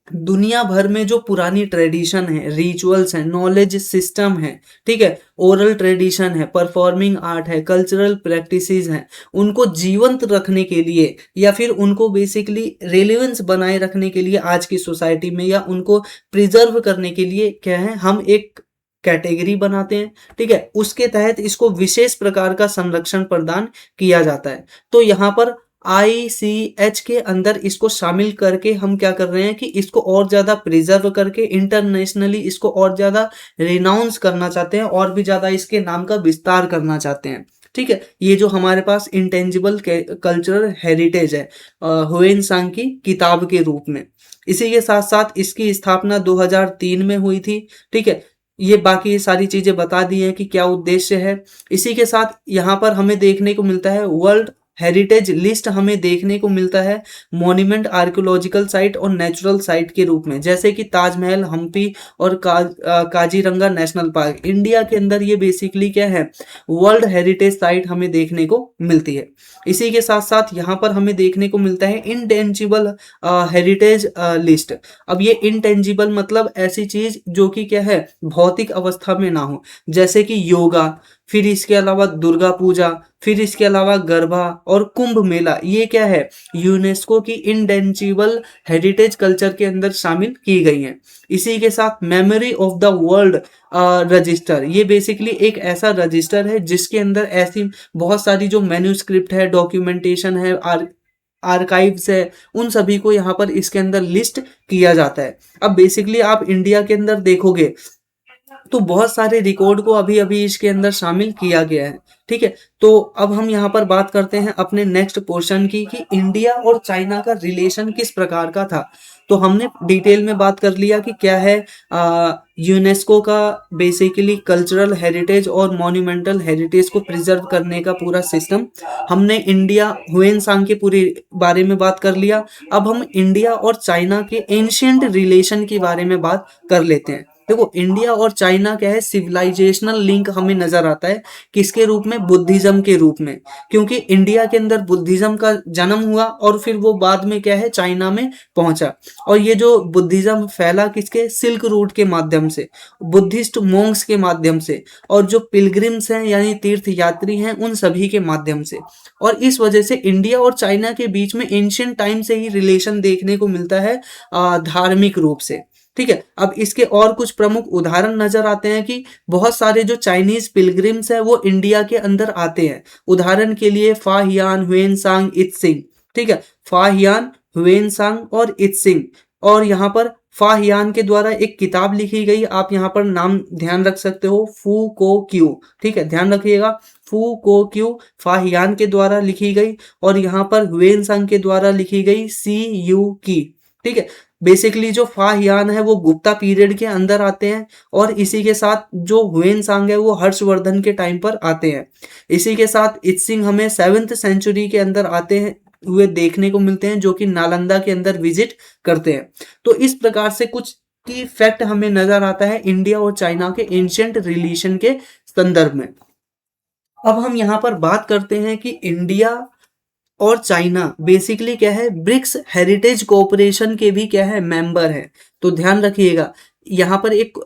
दुनिया भर में जो पुरानी ट्रेडिशन है, रिचुअल्स हैं, नॉलेज सिस्टम है, ठीक है, ओरल ट्रेडिशन है, परफॉर्मिंग आर्ट है, कल्चरल प्रैक्टिसेस हैं, उनको जीवंत रखने के लिए या फिर उनको बेसिकली रेलेवेंस बनाए रखने के लिए आज की सोसाइटी में, या उनको प्रिजर्व करने के लिए क्या है, हम एक कैटेगरी बनाते हैं। ठीक है, उसके तहत इसको विशेष प्रकार का संरक्षण प्रदान किया जाता है। तो यहाँ पर ICH के अंदर इसको शामिल करके हम क्या कर रहे हैं कि इसको और ज़्यादा प्रिजर्व करके इंटरनेशनली इसको और ज़्यादा रिनाउंस करना चाहते हैं और भी ज़्यादा इसके नाम का विस्तार करना चाहते हैं। ठीक है, ये जो हमारे पास इंटेंजिबल कल्चरल हेरिटेज है ह्वेन सांग की किताब के रूप में। इसी के साथ साथ इसकी स्थापना 2003 में हुई थी। ठीक है, ये बाकी सारी चीज़ें बता दी हैं कि क्या उद्देश्य है। इसी के साथ यहाँ पर हमें देखने को मिलता है वर्ल्ड हेरिटेज लिस्ट हमें देखने को मिलता है मॉन्यूमेंट, आर्कियोलॉजिकल साइट और नेचुरल साइट के रूप में, जैसे कि ताजमहल, हम्पी और काजीरंगा नेशनल पार्क। इंडिया के अंदर ये बेसिकली क्या है, वर्ल्ड हेरिटेज साइट हमें देखने को मिलती है। इसी के साथ साथ यहाँ पर हमें देखने को मिलता है इंटेंजिबल हेरिटेज लिस्ट। अब ये इंटेंजिबल मतलब ऐसी चीज जो कि क्या है, भौतिक अवस्था में ना हो, जैसे कि योगा, फिर इसके अलावा दुर्गा पूजा, फिर इसके अलावा गरबा और कुंभ मेला, ये क्या है, यूनेस्को की इंटेंजिबल हेरिटेज कल्चर के अंदर शामिल की गई हैं। इसी के साथ memory of the world register, ये बेसिकली एक ऐसा रजिस्टर है जिसके अंदर ऐसी बहुत सारी जो मैन्यूस्क्रिप्ट है, डॉक्यूमेंटेशन है, आर्काइव्स है, उन सभी को यहाँ पर इसके अंदर लिस्ट किया जाता है। अब बेसिकली आप इंडिया के अंदर देखोगे तो बहुत सारे रिकॉर्ड को अभी अभी इसके अंदर शामिल किया गया है। ठीक है, तो अब हम यहाँ पर बात करते हैं अपने नेक्स्ट पोर्शन की कि इंडिया और चाइना का रिलेशन किस प्रकार का था। तो हमने डिटेल में बात कर लिया कि क्या है यूनेस्को का बेसिकली कल्चरल हेरिटेज और मॉन्यूमेंटल हेरिटेज को प्रिजर्व करने का पूरा सिस्टम। हमने इंडिया ह्यूएनसांग के पूरे बारे में बात कर लिया। अब हम इंडिया और चाइना के एंशिएंट रिलेशन के बारे में बात कर लेते हैं। देखो, इंडिया और चाइना क्या है, सिविलाइजेशनल लिंक हमें नजर आता है किसके रूप में, बुद्धिज्म के रूप में, क्योंकि इंडिया के अंदर बुद्धिज्म का जन्म हुआ और फिर वो बाद में क्या है, चाइना में पहुंचा। और ये जो बुद्धिज्म फैला किसके, सिल्क रूट के माध्यम से, बुद्धिस्ट मोंक्स के माध्यम से, और जो पिलग्रिम्स हैं यानी तीर्थ यात्री हैं उन सभी के माध्यम से। और इस वजह से इंडिया और चाइना के बीच में एंशिएंट टाइम से ही रिलेशन देखने को मिलता है धार्मिक रूप से। ठीक है, अब इसके और कुछ प्रमुख उदाहरण नजर आते हैं कि बहुत सारे जो चाइनीज पिलग्रिम्स हैं वो इंडिया के अंदर आते हैं। उदाहरण के लिए फाहियान, ह्यूएनसांग, इत्सिंग। ठीक है, फाहियान, ह्यूएनसांग और इत्सिंग। और यहाँ पर फाहियान के द्वारा एक किताब लिखी गई, आप यहाँ पर नाम ध्यान रख सकते हो, फू को क्यू। ठीक है, ध्यान रखिएगा, फू को क्यू फाहियान के द्वारा लिखी गई, और यहाँ पर ह्यूएनसांग के द्वारा लिखी गई सी यू की। ठीक है, बेसिकली जो फाहियान है वो गुप्ता पीरियड के अंदर आते हैं, और इसी के साथ जो ह्यूएनसांग है वो हर्षवर्धन के टाइम पर आते हैं। इसी के साथ इत्सिंग हमें 7th सेंचुरी के अंदर आते हैं हुए देखने को मिलते हैं, जो कि नालंदा के अंदर विजिट करते हैं। तो इस प्रकार से कुछ की फैक्ट हमें नजर आता है इंडिया और चाइना के एंशिएंट रिलेशन के संदर्भ में। अब हम यहाँ पर बात करते हैं कि इंडिया और चाइना बेसिकली क्या है, ब्रिक्स हेरिटेज कोऑपरेशन के भी क्या है, मेंबर है। तो ध्यान रखिएगा, यहाँ पर एक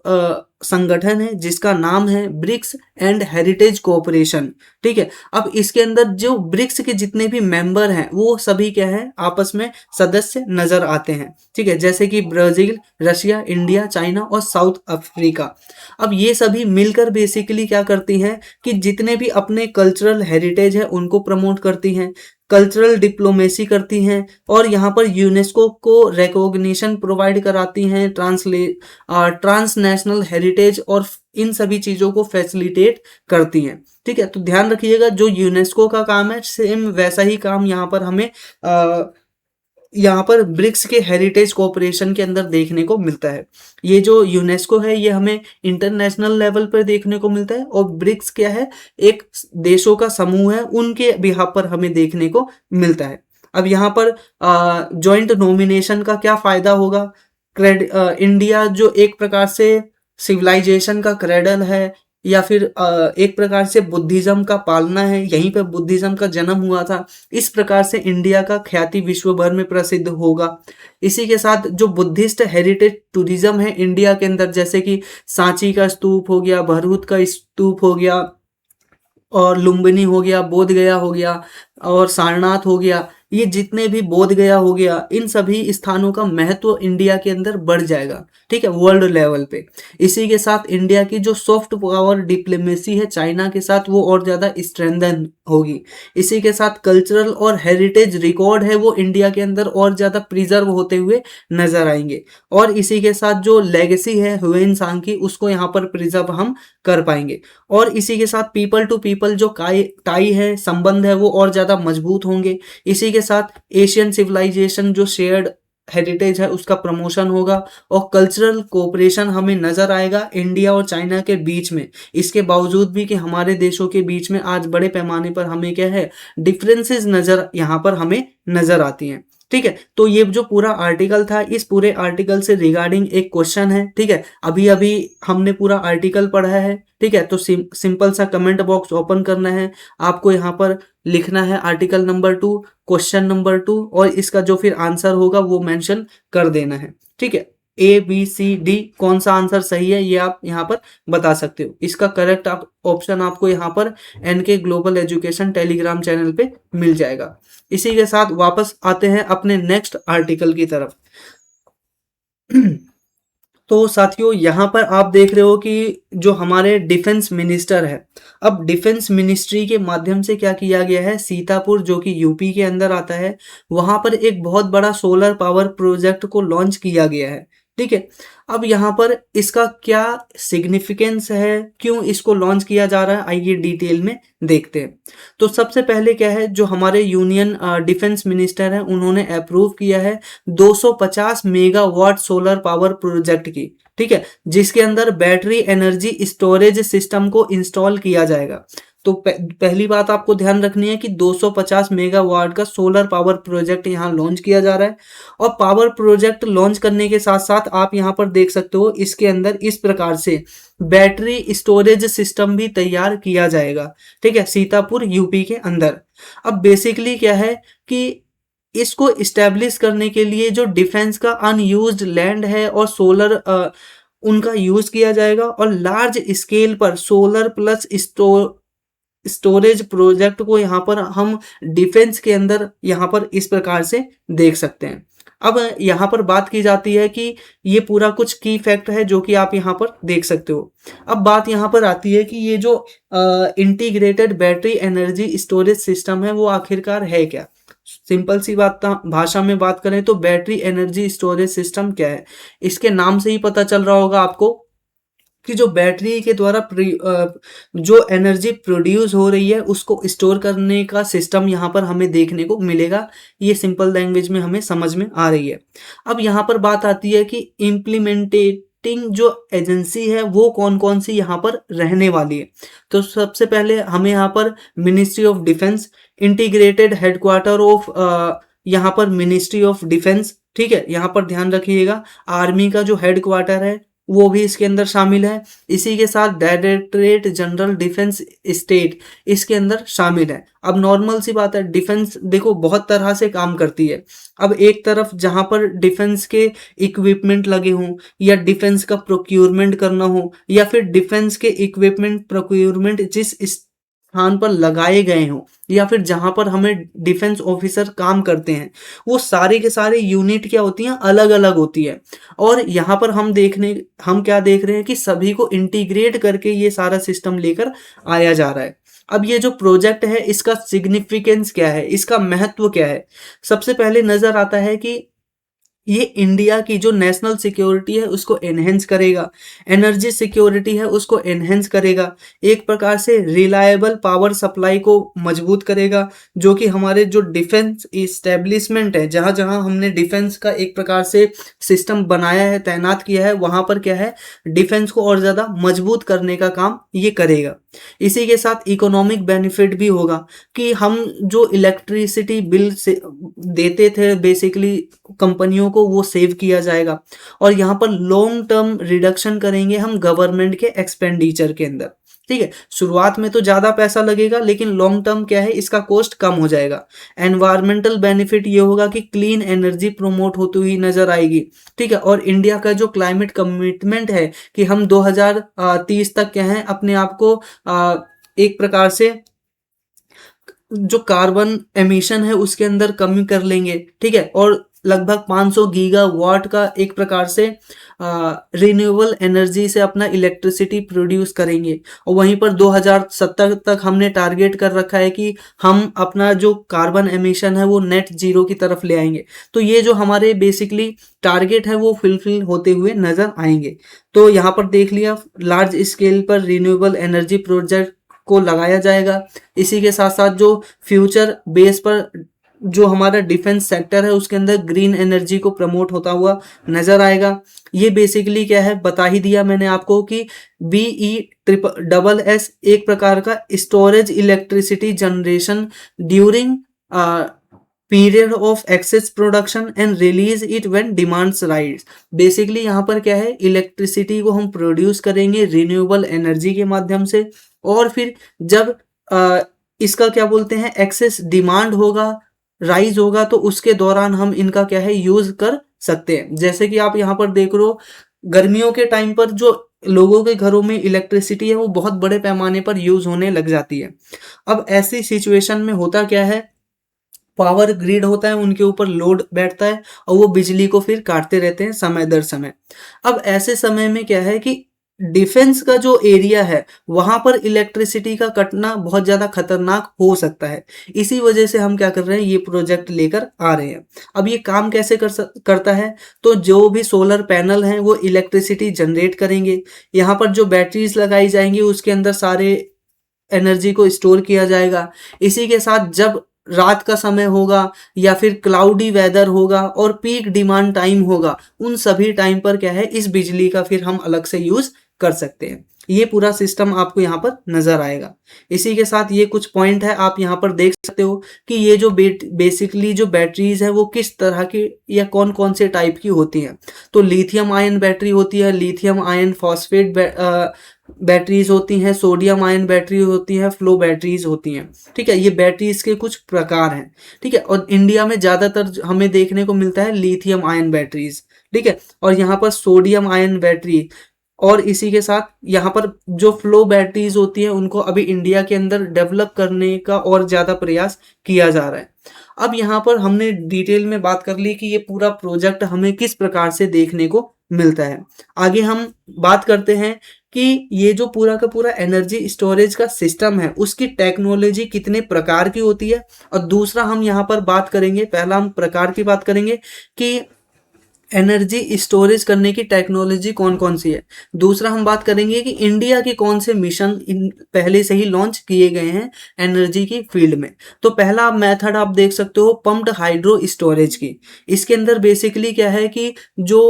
संगठन है जिसका नाम है ब्रिक्स एंड हेरिटेज कोऑपरेशन। ठीक है, अब इसके अंदर जो ब्रिक्स के जितने भी मेंबर हैं वो सभी क्या है, आपस में सदस्य नजर आते हैं। ठीक है, जैसे कि ब्राजील, रशिया, इंडिया, चाइना और साउथ अफ्रीका। अब ये सभी मिलकर बेसिकली क्या करती हैं कि जितने भी अपने कल्चरल हेरिटेज है उनको प्रमोट करती हैं, कल्चरल डिप्लोमेसी करती हैं, और यहाँ पर यूनेस्को को रिकॉग्निशन प्रोवाइड कराती हैं, ट्रांसनेशनल हेरिटेज और इन सभी चीज़ों को फैसिलिटेट करती हैं। ठीक है, तो ध्यान रखिएगा, जो यूनेस्को का काम है सेम वैसा ही काम यहाँ पर हमें यहाँ पर ब्रिक्स के हेरिटेज कोऑपरेशन के अंदर देखने को मिलता है। ये जो यूनेस्को है ये हमें इंटरनेशनल लेवल पर देखने को मिलता है, और ब्रिक्स क्या है, एक देशों का समूह है, उनके बिहाफ पर हमें देखने को मिलता है। अब यहाँ पर जॉइंट नोमिनेशन का क्या फायदा होगा, इंडिया जो एक प्रकार से सिविलाइजेशन का क्रेडल है, या फिर एक प्रकार से बुद्धिज्म का पालना है, यहीं पे बुद्धिज्म का जन्म हुआ था, इस प्रकार से इंडिया का ख्याति विश्व भर में प्रसिद्ध होगा। इसी के साथ जो बुद्धिस्ट हेरिटेज टूरिज्म है इंडिया के अंदर, जैसे कि सांची का स्तूप हो गया, भरहुत का स्तूप हो गया, और लुम्बिनी हो गया, बोध गया हो गया, और सारनाथ हो गया, ये जितने भी बोध गया हो गया, इन सभी स्थानों का महत्व इंडिया के अंदर बढ़ जाएगा। ठीक है, वर्ल्ड लेवल पे। इसी के साथ इंडिया की जो सॉफ्ट पावर डिप्लोमेसी है चाइना के साथ वो और ज़्यादा स्ट्रेंथन होगी। इसी के साथ कल्चरल और हेरिटेज रिकॉर्ड है वो इंडिया के अंदर और ज़्यादा प्रिजर्व होते हुए नजर आएंगे, और इसी के साथ जो लेगेसी है ह्यूएनसांग की उसको यहाँ पर प्रिजर्व हम कर पाएंगे। और इसी के साथ पीपल टू पीपल जो टाई है, संबंध है, वो और ज़्यादा मजबूत होंगे। इसी के साथ एशियन सिविलाइजेशन जो शेयर्ड हेरिटेज है उसका प्रमोशन होगा और कल्चरल कोऑपरेशन हमें नजर आएगा इंडिया और चाइना के बीच में। इसके बावजूद भी कि हमारे देशों के बीच में आज बड़े पैमाने पर हमें क्या है, डिफरेंसेस नजर यहाँ पर हमें नजर आती हैं। ठीक है, तो ये जो पूरा आर्टिकल था, इस पूरे आर्टिकल से रिगार्डिंग एक क्वेश्चन है। ठीक है, अभी अभी हमने पूरा आर्टिकल पढ़ा है। ठीक है, तो सिंपल सा कमेंट बॉक्स ओपन करना है, आपको यहाँ पर लिखना है आर्टिकल नंबर 2 क्वेश्चन नंबर 2 और इसका जो फिर आंसर होगा वो मेंशन कर देना है। ठीक है, ABCD कौन सा आंसर सही है ये आप यहाँ पर बता सकते हो। इसका करेक्ट ऑप्शन आपको यहाँ पर NK global education telegram channel पे मिल जाएगा। इसी के साथ वापस आते हैं अपने नेक्स्ट आर्टिकल की तरफ। तो साथियों यहाँ पर आप देख रहे हो कि जो हमारे डिफेंस मिनिस्टर है, अब डिफेंस मिनिस्ट्री के माध्यम से क्या किया गया है, सीतापुर जो कि यूपी के अंदर आता है, वहां पर एक बहुत बड़ा सोलर पावर प्रोजेक्ट को लॉन्च किया गया है। ठीक है, अब यहाँ पर इसका क्या सिग्निफिकेंस है, क्यों इसको लॉन्च किया जा रहा है, आइए डिटेल में देखते हैं। तो सबसे पहले क्या है, जो हमारे यूनियन डिफेंस मिनिस्टर है उन्होंने अप्रूव किया है 250 मेगावाट सोलर पावर प्रोजेक्ट की। ठीक है, जिसके अंदर बैटरी एनर्जी स्टोरेज सिस्टम को इंस्टॉल किया जाएगा। तो पहली बात आपको ध्यान रखनी है कि 250 मेगावाट का सोलर पावर प्रोजेक्ट यहाँ लॉन्च किया जा रहा है। और पावर प्रोजेक्ट लॉन्च करने के साथ साथ आप यहाँ पर देख सकते हो इसके अंदर इस प्रकार से बैटरी स्टोरेज सिस्टम भी तैयार किया जाएगा। ठीक है, सीतापुर यूपी के अंदर। अब बेसिकली क्या है कि इसको इस्टेब्लिश करने के लिए जो डिफेंस का अनयूज्ड लैंड है और सोलर उनका यूज किया जाएगा और लार्ज स्केल पर सोलर प्लस स्टोरेज प्रोजेक्ट को यहाँ पर हम डिफेंस के अंदर यहाँ पर इस प्रकार से देख सकते हैं। अब यहाँ पर बात की जाती है कि ये पूरा कुछ की फैक्ट है जो कि आप यहाँ पर देख सकते हो। अब बात यहाँ पर आती है कि ये जो integrated battery energy storage system है वो आखिरकार है क्या। सिंपल सी बात भाषा में बात करें तो बैटरी एनर्जी स्टोरेज सिस्टम क्या है, इसके नाम से ही पता चल रहा होगा आपको कि जो बैटरी के द्वारा जो एनर्जी प्रोड्यूस हो रही है उसको स्टोर करने का सिस्टम यहाँ पर हमें देखने को मिलेगा। ये सिंपल लैंग्वेज में हमें समझ में आ रही है। अब यहाँ पर बात आती है कि इम्प्लीमेंटेटिंग जो एजेंसी है वो कौन कौन सी यहाँ पर रहने वाली है। तो सबसे पहले हमें यहाँ पर ministry of defence, integrated headquarter of यहाँ पर मिनिस्ट्री ऑफ डिफेंस। ठीक है, यहाँ पर ध्यान रखिएगा आर्मी का जो हेडक्वार्टर है वो भी इसके अंदर शामिल है। इसी के साथ डायरेक्टरेट जनरल डिफेंस स्टेट इसके अंदर शामिल है। अब नॉर्मल सी बात है, डिफेंस देखो बहुत तरह से काम करती है। अब एक तरफ जहां पर डिफेंस के इक्विपमेंट लगे हों या डिफेंस का प्रोक्यूरमेंट करना हो या फिर डिफेंस के इक्विपमेंट प्रोक्यूरमेंट जिस स्थान पर लगाए गए हों या फिर जहां पर हमें डिफेंस ऑफिसर काम करते हैं वो सारे के सारे यूनिट क्या होती हैं, अलग अलग होती है। और यहाँ पर हम क्या देख रहे हैं कि सभी को इंटीग्रेट करके ये सारा सिस्टम लेकर आया जा रहा है। अब ये जो प्रोजेक्ट है इसका सिग्निफिकेंस क्या है, इसका महत्व क्या है। सबसे पहले नजर आता है कि ये इंडिया की जो नेशनल सिक्योरिटी है उसको एनहेंस करेगा, एनर्जी सिक्योरिटी है उसको एनहेंस करेगा, एक प्रकार से रिलायबल पावर सप्लाई को मजबूत करेगा, जो कि हमारे जो डिफेंस इस्टेब्लिशमेंट है जहां जहां हमने डिफेंस का एक प्रकार से सिस्टम बनाया है, तैनात किया है, वहां पर क्या है डिफेंस को और ज़्यादा मजबूत करने का काम ये करेगा। इसी के साथ इकोनॉमिक बेनिफिट भी होगा कि हम जो इलेक्ट्रिसिटी बिल से देते थे बेसिकली कंपनियों को वो सेव किया जाएगा और यहाँ पर लॉन्ग टर्म रिडक्शन करेंगे हम गवर्नमेंट के एक्सपेंडिचर के अंदर। ठीक है, शुरुआत में तो ज़्यादा पैसा लगेगा लेकिन लॉन्ग टर्म क्या है इसका कॉस्ट कम हो जाएगा। एनवायरमेंटल बेनिफिट ये होगा कि क्लीन एनर्जी प्रोमोट होती हुई नजर आएगी। ठीक है, और इंडिया का जो क्लाइमेट कमिटमेंट है कि हम 2030 तक क्या है अपने आप को एक प्रकार से जो कार्बन एमिशन है उसके अंदर कमी कर लेंगे। ठीक है, और लगभग 500 गीगावाट का एक प्रकार से रिन्यूएबल एनर्जी से अपना इलेक्ट्रिसिटी प्रोड्यूस करेंगे। और वहीं पर 2070 तक हमने टारगेट कर रखा है कि हम अपना जो कार्बन एमिशन है वो नेट जीरो की तरफ ले आएंगे। तो ये जो हमारे बेसिकली टारगेट है वो फुलफिल होते हुए नजर आएंगे। तो यहाँ पर देख लिया लार्ज स्केल पर रिन्यूएबल एनर्जी प्रोजेक्ट को लगाया जाएगा। इसी के साथ साथ जो फ्यूचर बेस पर जो हमारा डिफेंस सेक्टर है उसके अंदर ग्रीन एनर्जी को प्रमोट होता हुआ नजर आएगा। ये बेसिकली क्या है बता ही दिया मैंने आपको कि BESS एक प्रकार का storage electricity generation during period of excess production and release it when demands rise. Basically यहाँ पर क्या है, इलेक्ट्रिसिटी को हम प्रोड्यूस करेंगे रिन्यूएबल एनर्जी के माध्यम से, और फिर जब इसका क्या बोलते हैं एक्सेस डिमांड होगा, राइज होगा, तो उसके दौरान हम इनका क्या है यूज कर सकते हैं। जैसे कि आप यहाँ पर देख रहे हो गर्मियों के टाइम पर जो लोगों के घरों में इलेक्ट्रिसिटी है वो बहुत बड़े पैमाने पर यूज होने लग जाती है। अब ऐसी सिचुएशन में होता क्या है, पावर ग्रिड होता है उनके ऊपर लोड बैठता है और वो बिजली को फिर काटते रहते हैं समय दर समय। अब ऐसे समय में क्या है कि डिफेंस का जो एरिया है वहां पर इलेक्ट्रिसिटी का कटना बहुत ज्यादा खतरनाक हो सकता है। इसी वजह से हम क्या कर रहे हैं, ये प्रोजेक्ट लेकर आ रहे हैं। अब ये काम कैसे करता है, तो जो भी सोलर पैनल हैं वो इलेक्ट्रिसिटी जनरेट करेंगे, यहाँ पर जो बैटरीज लगाई जाएंगी उसके अंदर सारे एनर्जी को स्टोर किया जाएगा। इसी के साथ जब रात का समय होगा या फिर क्लाउडी वेदर होगा और पीक डिमांड टाइम होगा, उन सभी टाइम पर क्या है इस बिजली का फिर हम अलग से यूज कर सकते हैं। ये पूरा सिस्टम आपको यहाँ पर नजर आएगा। इसी के साथ ये कुछ पॉइंट है आप यहाँ पर देख सकते हो कि ये जो बेसिकली जो बैटरीज है वो किस तरह की या कौन कौन से टाइप की होती हैं। तो लिथियम आयन बैटरी होती है, लिथियम आयन फॉस्फेट बैटरीज होती हैं, सोडियम आयन बैटरी होती है, फ्लो बैटरीज होती हैं। ठीक है, ये बैटरीज के कुछ प्रकार हैं। ठीक है, और इंडिया में ज्यादातर हमें देखने को मिलता है लिथियम आयन बैटरीज। ठीक है, और यहाँ पर सोडियम आयन बैटरी, और इसी के साथ यहाँ पर जो फ्लो बैटरीज होती है उनको अभी इंडिया के अंदर डेवलप करने का और ज्यादा प्रयास किया जा रहा है। अब यहाँ पर हमने डिटेल में बात कर ली कि ये पूरा प्रोजेक्ट हमें किस प्रकार से देखने को मिलता है। आगे हम बात करते हैं कि ये जो पूरा का पूरा एनर्जी स्टोरेज का सिस्टम है उसकी टेक्नोलॉजी कितने प्रकार की होती है, और दूसरा हम यहाँ पर बात करेंगे, पहला हम प्रकार की बात करेंगे कि एनर्जी स्टोरेज करने की टेक्नोलॉजी कौन कौन सी है। दूसरा हम बात करेंगे कि इंडिया के कौन से मिशन पहले से ही लॉन्च किए गए हैं एनर्जी की फील्ड में। तो पहला मेथड आप देख सकते हो पंप्ड हाइड्रो स्टोरेज की। इसके अंदर बेसिकली क्या है कि जो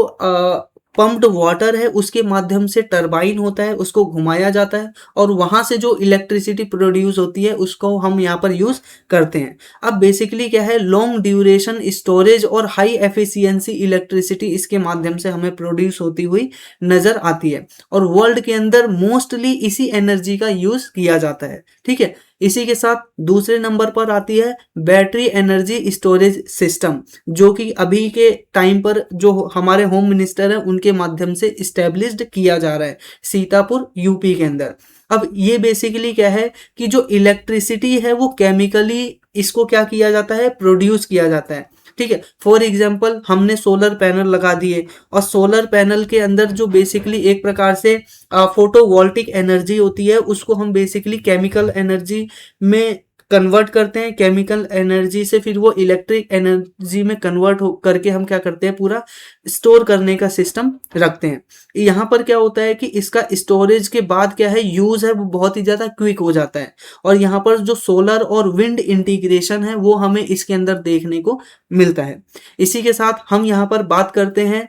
पंप्ड वाटर है उसके माध्यम से टरबाइन होता है, उसको घुमाया जाता है और वहां से जो इलेक्ट्रिसिटी प्रोड्यूस होती है उसको हम यहाँ पर यूज करते हैं। अब बेसिकली क्या है, लॉन्ग ड्यूरेशन स्टोरेज और हाई एफिशिएंसी इलेक्ट्रिसिटी इसके माध्यम से हमें प्रोड्यूस होती हुई नजर आती है, और वर्ल्ड के अंदर मोस्टली इसी एनर्जी का यूज किया जाता है। ठीक है, इसी के साथ दूसरे नंबर पर आती है बैटरी एनर्जी स्टोरेज सिस्टम, जो कि अभी के टाइम पर जो हमारे होम मिनिस्टर है उनके माध्यम से इस्टेब्लिश्ड किया जा रहा है सीतापुर यूपी के अंदर। अब ये बेसिकली क्या है कि जो इलेक्ट्रिसिटी है वो केमिकली इसको क्या किया जाता है, प्रोड्यूस किया जाता है। ठीक है, फॉर एग्जाम्पल हमने सोलर पैनल लगा दिए और सोलर पैनल के अंदर जो बेसिकली एक प्रकार से फोटोवोल्टिक एनर्जी होती है उसको हम बेसिकली केमिकल एनर्जी में कन्वर्ट करते हैं। केमिकल एनर्जी से फिर वो इलेक्ट्रिक एनर्जी में कन्वर्ट करके हम क्या करते हैं, पूरा स्टोर करने का सिस्टम रखते हैं। यहाँ पर क्या होता है कि इसका स्टोरेज के बाद क्या है यूज है वो बहुत ही ज्यादा क्विक हो जाता है, और यहाँ पर जो सोलर और विंड इंटीग्रेशन है वो हमें इसके अंदर देखने को मिलता है। इसी के साथ हम यहाँ पर बात करते हैं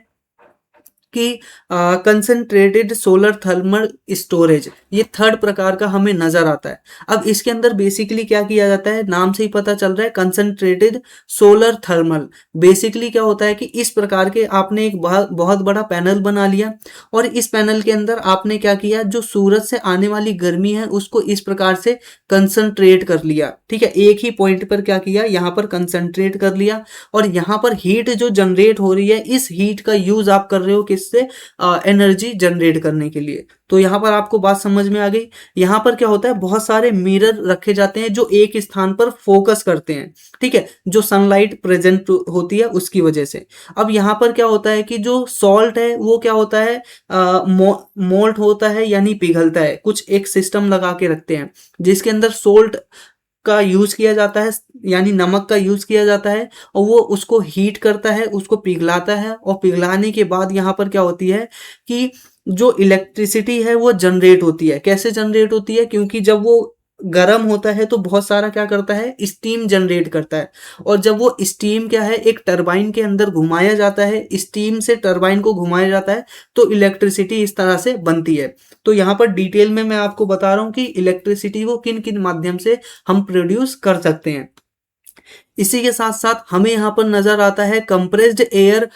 कि कंसंट्रेटेड सोलर थर्मल स्टोरेज, ये थर्ड प्रकार का हमें नजर आता है। अब इसके अंदर बेसिकली क्या किया जाता है, नाम से ही पता चल रहा है कंसंट्रेटेड सोलर थर्मल। बेसिकली क्या होता है कि इस प्रकार के आपने एक बहुत बड़ा पैनल बना लिया और इस पैनल के अंदर आपने क्या किया, जो सूरज से आने वाली गर्मी है उसको इस प्रकार से कंसंट्रेट कर लिया। ठीक है, एक ही पॉइंट पर क्या किया, यहाँ पर कंसंट्रेट कर लिया, और यहाँ पर हीट जो जनरेट हो रही है इस हीट का यूज आप कर रहे हो किससे, एनर्जी जनरेट करने के लिए। तो यहाँ पर आपको बात समझ में आ गई। यहाँ पर क्या होता है, बहुत सारे मिरर रखे जाते हैं जो एक स्थान पर फोकस करते हैं। ठीक है, जो सनलाइट प्रेजेंट होती है उसकी वजह से। अब यहाँ पर क्या होता है कि जो सॉल्ट है वो क्या होता है, मोल्ट होता है यानी पिघलता है। कुछ एक सिस्टम लगा के रखते हैं जिसके अंदर सोल्ट का यूज किया जाता है, यानी नमक का यूज किया जाता है, और वो उसको हीट करता है, उसको पिघलाता है, और पिघलाने के बाद यहाँ पर क्या होती है कि जो इलेक्ट्रिसिटी है वो जनरेट होती है। कैसे जनरेट होती है, क्योंकि जब वो गर्म होता है तो बहुत सारा क्या करता है, स्टीम जनरेट करता है। और जब वो स्टीम क्या है एक टरबाइन के अंदर घुमाया जाता है, स्टीम से टरबाइन को घुमाया जाता है, तो इलेक्ट्रिसिटी इस तरह से बनती है। तो यहाँ पर डिटेल में मैं आपको बता रहा हूँ कि इलेक्ट्रिसिटी को किन किन माध्यम से हम प्रोड्यूस कर सकते हैं। इसी के साथ साथ हमें यहाँ पर नजर आता है compressed air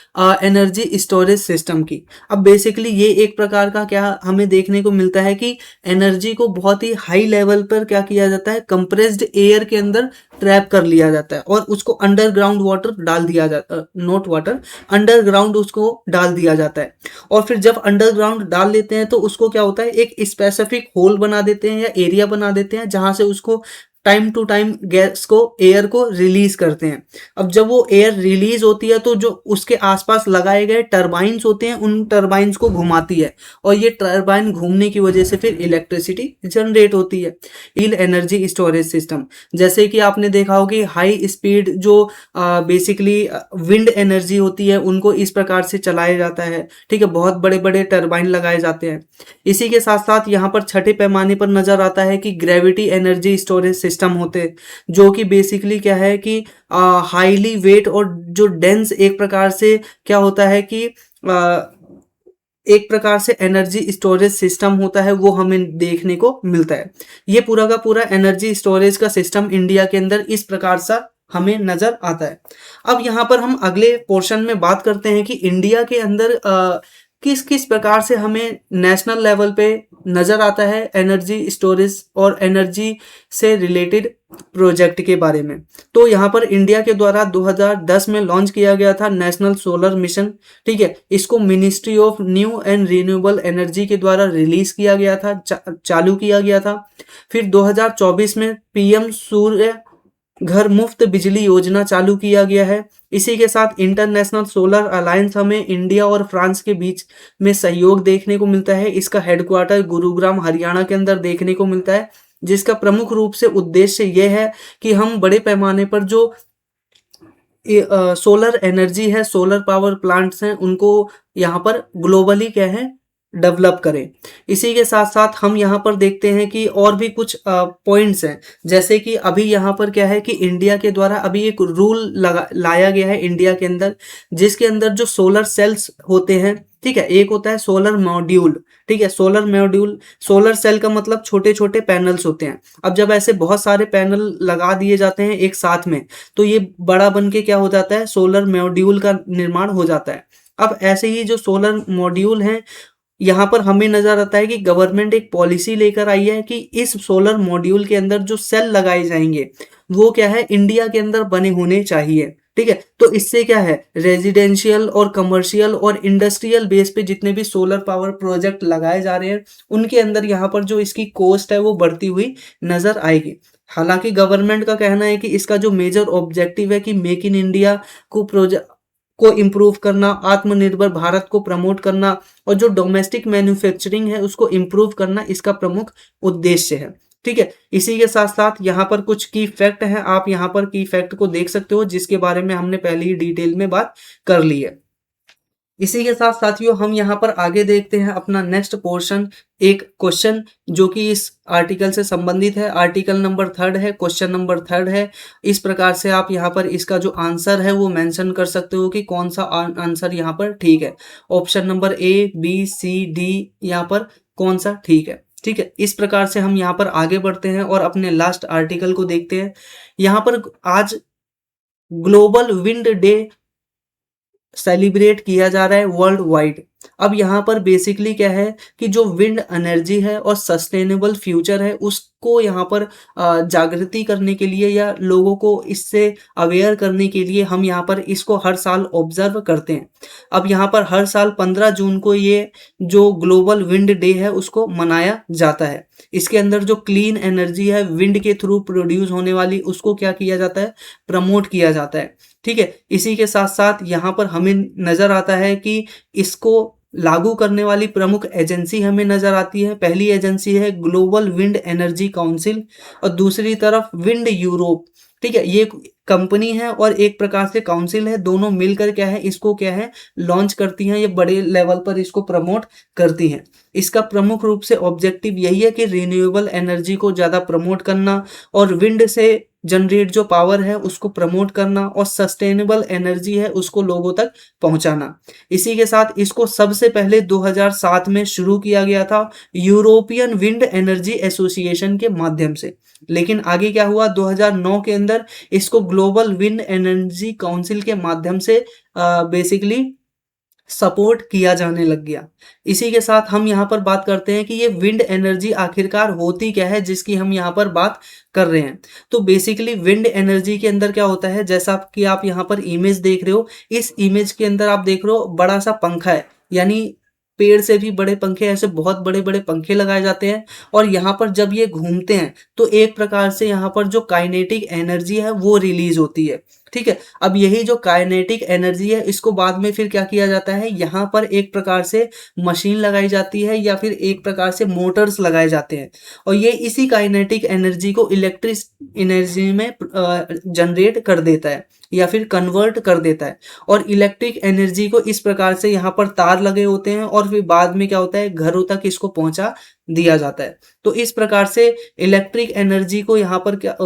energy storage system की। अब बेसिकली ये एक प्रकार का क्या हमें देखने को मिलता है कि एनर्जी को बहुत ही हाई लेवल पर क्या किया जाता है, कंप्रेस्ड एयर के अंदर ट्रैप कर लिया जाता है और उसको अंडरग्राउंड वाटर डाल दिया जाता, नॉट वाटर, अंडरग्राउंड उसको डाल दिया जाता है। और फिर जब अंडरग्राउंड डाल लेते हैं तो उसको क्या होता है, एक स्पेसिफिक होल बना देते हैं या एरिया बना देते हैं जहां से उसको टाइम टू टाइम गैस को, एयर को रिलीज करते हैं। अब जब वो एयर रिलीज होती है तो जो उसके आसपास लगाए गए टरबाइंस होते हैं उन टरबाइंस को घुमाती है और ये टरबाइन घूमने की वजह से फिर इलेक्ट्रिसिटी जनरेट होती है। हील एनर्जी स्टोरेज सिस्टम, जैसे कि आपने देखा होगा कि हाई स्पीड जो बेसिकली विंड एनर्जी होती है उनको इस प्रकार से चलाया जाता है। ठीक है, बहुत बड़े बड़े टरबाइन लगाए जाते हैं। इसी के साथ साथ यहाँ पर छठे पैमाने पर नजर आता है कि ग्रेविटी एनर्जी स्टोरेज सिस्टम होते हैं, जो कि बेसिकली क्या है कि हाईली वेट और जो डेंस एक प्रकार से क्या होता है कि एक प्रकार से एनर्जी स्टोरेज सिस्टम होता है, वो हमें देखने को मिलता है। ये पूरा का पूरा एनर्जी स्टोरेज का सिस्टम इंडिया के अंदर इस प्रकार सा हमें नजर आता है। अब यहाँ पर हम अगले पोर्शन में बात करते हैं कि इंडिया के अंदर किस किस प्रकार से हमें नेशनल लेवल पे नजर आता है एनर्जी स्टोरेज और एनर्जी से रिलेटेड प्रोजेक्ट के बारे में। तो यहाँ पर इंडिया के द्वारा 2010 में लॉन्च किया गया था नेशनल सोलर मिशन। ठीक है, इसको ministry of new and renewable energy के द्वारा रिलीज किया गया था, चालू किया गया था। फिर 2024 में पीएम सूर्य घर मुफ्त बिजली योजना चालू किया गया है। इसी के साथ इंटरनेशनल सोलर अलायंस हमें इंडिया और फ्रांस के बीच में सहयोग देखने को मिलता है। इसका हेडक्वार्टर गुरुग्राम हरियाणा के अंदर देखने को मिलता है, जिसका प्रमुख रूप से उद्देश्य यह है कि हम बड़े पैमाने पर जो सोलर एनर्जी है, सोलर पावर प्लांट्स हैं, उनको यहाँ पर ग्लोबली क्या है डेवलप करें। इसी के साथ साथ हम यहाँ पर देखते हैं कि और भी कुछ पॉइंट्स हैं, जैसे कि अभी यहाँ पर क्या है कि इंडिया के द्वारा अभी एक रूल लाया गया है इंडिया के अंदर, जिसके अंदर जो सोलर सेल्स होते हैं, ठीक है, एक होता है सोलर मॉड्यूल। ठीक है, सोलर मॉड्यूल, सोलर सेल का मतलब छोटे छोटे पैनल्स होते हैं। अब जब ऐसे बहुत सारे पैनल लगा दिए जाते हैं एक साथ में, तो ये बड़ा बन के क्या हो जाता है, सोलर मॉड्यूल का निर्माण हो जाता है। अब ऐसे ही जो सोलर मॉड्यूल हैं, यहाँ पर हमें नजर आता है कि गवर्नमेंट एक पॉलिसी लेकर आई है कि इस सोलर मॉड्यूल के अंदर जो सेल लगाए जाएंगे वो क्या है, इंडिया के अंदर बने होने चाहिए। ठीक है, तो इससे क्या है, रेजिडेंशियल और कमर्शियल और इंडस्ट्रियल बेस पे जितने भी सोलर पावर प्रोजेक्ट लगाए जा रहे हैं उनके अंदर यहाँ पर जो इसकी कॉस्ट है वो बढ़ती हुई नजर आएगी। हालांकि गवर्नमेंट का कहना है कि इसका जो मेजर ऑब्जेक्टिव है कि मेक इन इंडिया को इम्प्रूव करना, आत्मनिर्भर भारत को प्रमोट करना और जो डोमेस्टिक मैन्युफैक्चरिंग है उसको इम्प्रूव करना इसका प्रमुख उद्देश्य है। ठीक है, इसी के साथ साथ यहाँ पर कुछ की फैक्ट हैं, आप यहाँ पर की फैक्ट को देख सकते हो, जिसके बारे में हमने पहले ही डिटेल में बात कर ली है। इसी के साथ साथियों हम यहाँ पर आगे देखते हैं अपना नेक्स्ट पोर्शन, एक क्वेश्चन जो कि इस आर्टिकल से संबंधित है। आर्टिकल नंबर 3 है, क्वेश्चन नंबर 3 है। इस प्रकार से आप यहाँ पर इसका जो आंसर है वो मेंशन कर सकते हो कि कौन सा आंसर यहाँ पर ठीक है। Option number A, B, C, D, यहाँ पर कौन सा ठीक है। ठीक है, इस प्रकार से हम यहाँ पर आगे बढ़ते हैं और अपने लास्ट आर्टिकल को देखते हैं। यहाँ पर आज ग्लोबल विंड डे सेलिब्रेट किया जा रहा है वर्ल्ड वाइड। अब यहाँ पर बेसिकली क्या है कि जो विंड एनर्जी है और सस्टेनेबल फ्यूचर है उसको यहाँ पर जागृति करने के लिए या लोगों को इससे अवेयर करने के लिए हम यहाँ पर इसको हर साल ऑब्जर्व करते हैं। अब यहाँ पर हर साल 15 जून को ये जो ग्लोबल विंड डे है उसको मनाया जाता है। इसके अंदर जो क्लीन एनर्जी है विंड के थ्रू प्रोड्यूस होने वाली, उसको क्या किया जाता है, प्रमोट किया जाता है। ठीक है, इसी के साथ साथ यहाँ पर हमें नजर आता है कि इसको लागू करने वाली प्रमुख एजेंसी हमें नजर आती है। पहली एजेंसी है ग्लोबल विंड एनर्जी काउंसिल और दूसरी तरफ विंड यूरोप। ठीक है, ये कंपनी है और एक प्रकार से काउंसिल है, दोनों मिलकर क्या है इसको क्या है लॉन्च करती हैं, ये बड़े लेवल पर इसको प्रमोट करती हैं। इसका प्रमुख रूप से ऑब्जेक्टिव यही है कि रिन्यूएबल एनर्जी को ज़्यादा प्रमोट करना और विंड से जनरेट जो पावर है उसको प्रमोट करना और सस्टेनेबल एनर्जी है उसको लोगों तक पहुंचाना। इसी के साथ इसको सबसे पहले 2007 में शुरू किया गया था यूरोपियन विंड एनर्जी एसोसिएशन के माध्यम से। लेकिन आगे क्या हुआ, 2009 के अंदर इसको ग्लोबल विंड एनर्जी काउंसिल के माध्यम से बेसिकली सपोर्ट किया जाने लग गया। इसी के साथ हम यहाँ पर बात करते हैं कि ये विंड एनर्जी आखिरकार होती क्या है जिसकी हम यहाँ पर बात कर रहे हैं। तो बेसिकली विंड एनर्जी के अंदर क्या होता है, जैसा कि आप यहाँ पर इमेज देख रहे हो, इस इमेज के अंदर आप देख रहे हो बड़ा सा पंखा है, यानी पेड़ से भी बड़े पंखे, ऐसे बहुत बड़े बड़े पंखे लगाए जाते हैं और यहाँ पर जब ये घूमते हैं तो एक प्रकार से यहाँ पर जो काइनेटिक एनर्जी है वो रिलीज होती है। ठीक है, अब यही जो काइनेटिक एनर्जी है इसको बाद में फिर क्या किया जाता है, यहाँ पर एक प्रकार से मशीन लगाई जाती है या फिर एक प्रकार से मोटर्स लगाए जाते हैं और ये इसी काइनेटिक एनर्जी को इलेक्ट्रिक एनर्जी में जनरेट कर देता है या फिर कन्वर्ट कर देता है। और इलेक्ट्रिक एनर्जी को इस प्रकार से यहाँ पर तार लगे होते हैं और फिर बाद में क्या होता है घरों तक इसको पहुंचा दिया जाता है। तो इस प्रकार से इलेक्ट्रिक एनर्जी को यहाँ पर क्या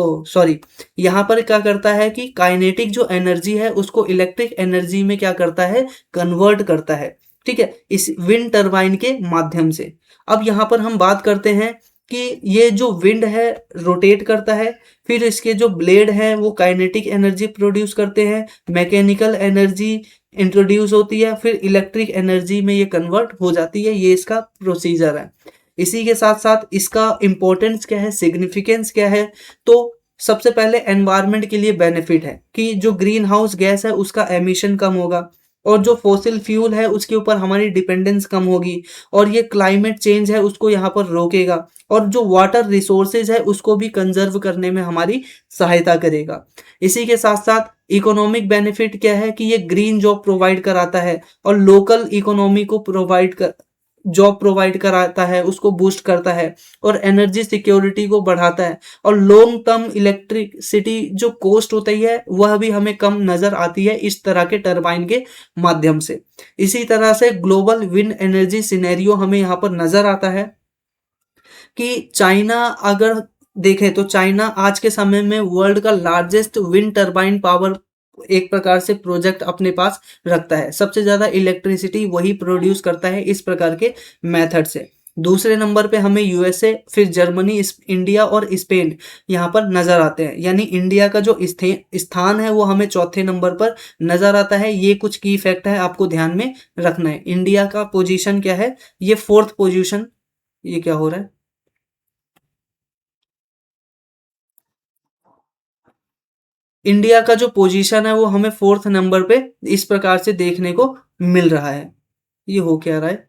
यहाँ पर क्या करता है कि काइनेटिक जो एनर्जी है उसको इलेक्ट्रिक एनर्जी में क्या करता है, कन्वर्ट करता है। ठीक है, इस विंड टरबाइन के माध्यम से। अब यहाँ पर हम बात करते हैं कि ये जो विंड है रोटेट करता है, फिर इसके जो ब्लेड हैं वो काइनेटिक एनर्जी प्रोड्यूस करते हैं, मैकेनिकल एनर्जी इंट्रोड्यूस होती है, फिर इलेक्ट्रिक एनर्जी में ये कन्वर्ट हो जाती है। ये इसका प्रोसीजर है। इसी के साथ साथ इसका इम्पोर्टेंस क्या है, सिग्निफिकेंस क्या है, तो सबसे पहले एनवायरनमेंट के लिए बेनिफिट है कि जो ग्रीन हाउस गैस है उसका एमिशन कम होगा और जो फॉसिल फ्यूल है उसके ऊपर हमारी डिपेंडेंस कम होगी और ये क्लाइमेट चेंज है उसको यहाँ पर रोकेगा और जो वाटर रिसोर्सेज है उसको भी कंजर्व करने में हमारी सहायता करेगा। इसी के साथ साथ इकोनॉमिक बेनिफिट क्या है कि ये ग्रीन जॉब प्रोवाइड कराता है और लोकल इकोनॉमी को जॉब प्रोवाइड कराता है, उसको बूस्ट करता है और एनर्जी सिक्योरिटी को बढ़ाता है और लॉन्ग टर्म इलेक्ट्रिसिटी जो कॉस्ट होती है वह भी हमें कम नजर आती है इस तरह के टरबाइन के माध्यम से। इसी तरह से ग्लोबल विंड एनर्जी सिनेरियो हमें यहाँ पर नजर आता है कि चाइना अगर देखें तो चाइना आज के समय में वर्ल्ड का लार्जेस्ट विंड टरबाइन पावर एक प्रकार से प्रोजेक्ट अपने पास रखता है। सबसे ज्यादा इलेक्ट्रिसिटी वही प्रोड्यूस करता है इस प्रकार के मेथड से। दूसरे नंबर पे हमें यूएसए, फिर जर्मनी, इंडिया और स्पेन यहाँ पर नजर आते हैं, यानी इंडिया का जो स्थान है वो हमें चौथे नंबर पर नजर आता है। ये कुछ की फैक्ट है आपको ध्यान में रखना है। इंडिया का पोजीशन क्या है, ये 4th पोजीशन, ये क्या हो रहा है, इंडिया का जो पोजीशन है वो हमें 4th नंबर पे इस प्रकार से देखने को मिल रहा है। ये हो क्या रहा है,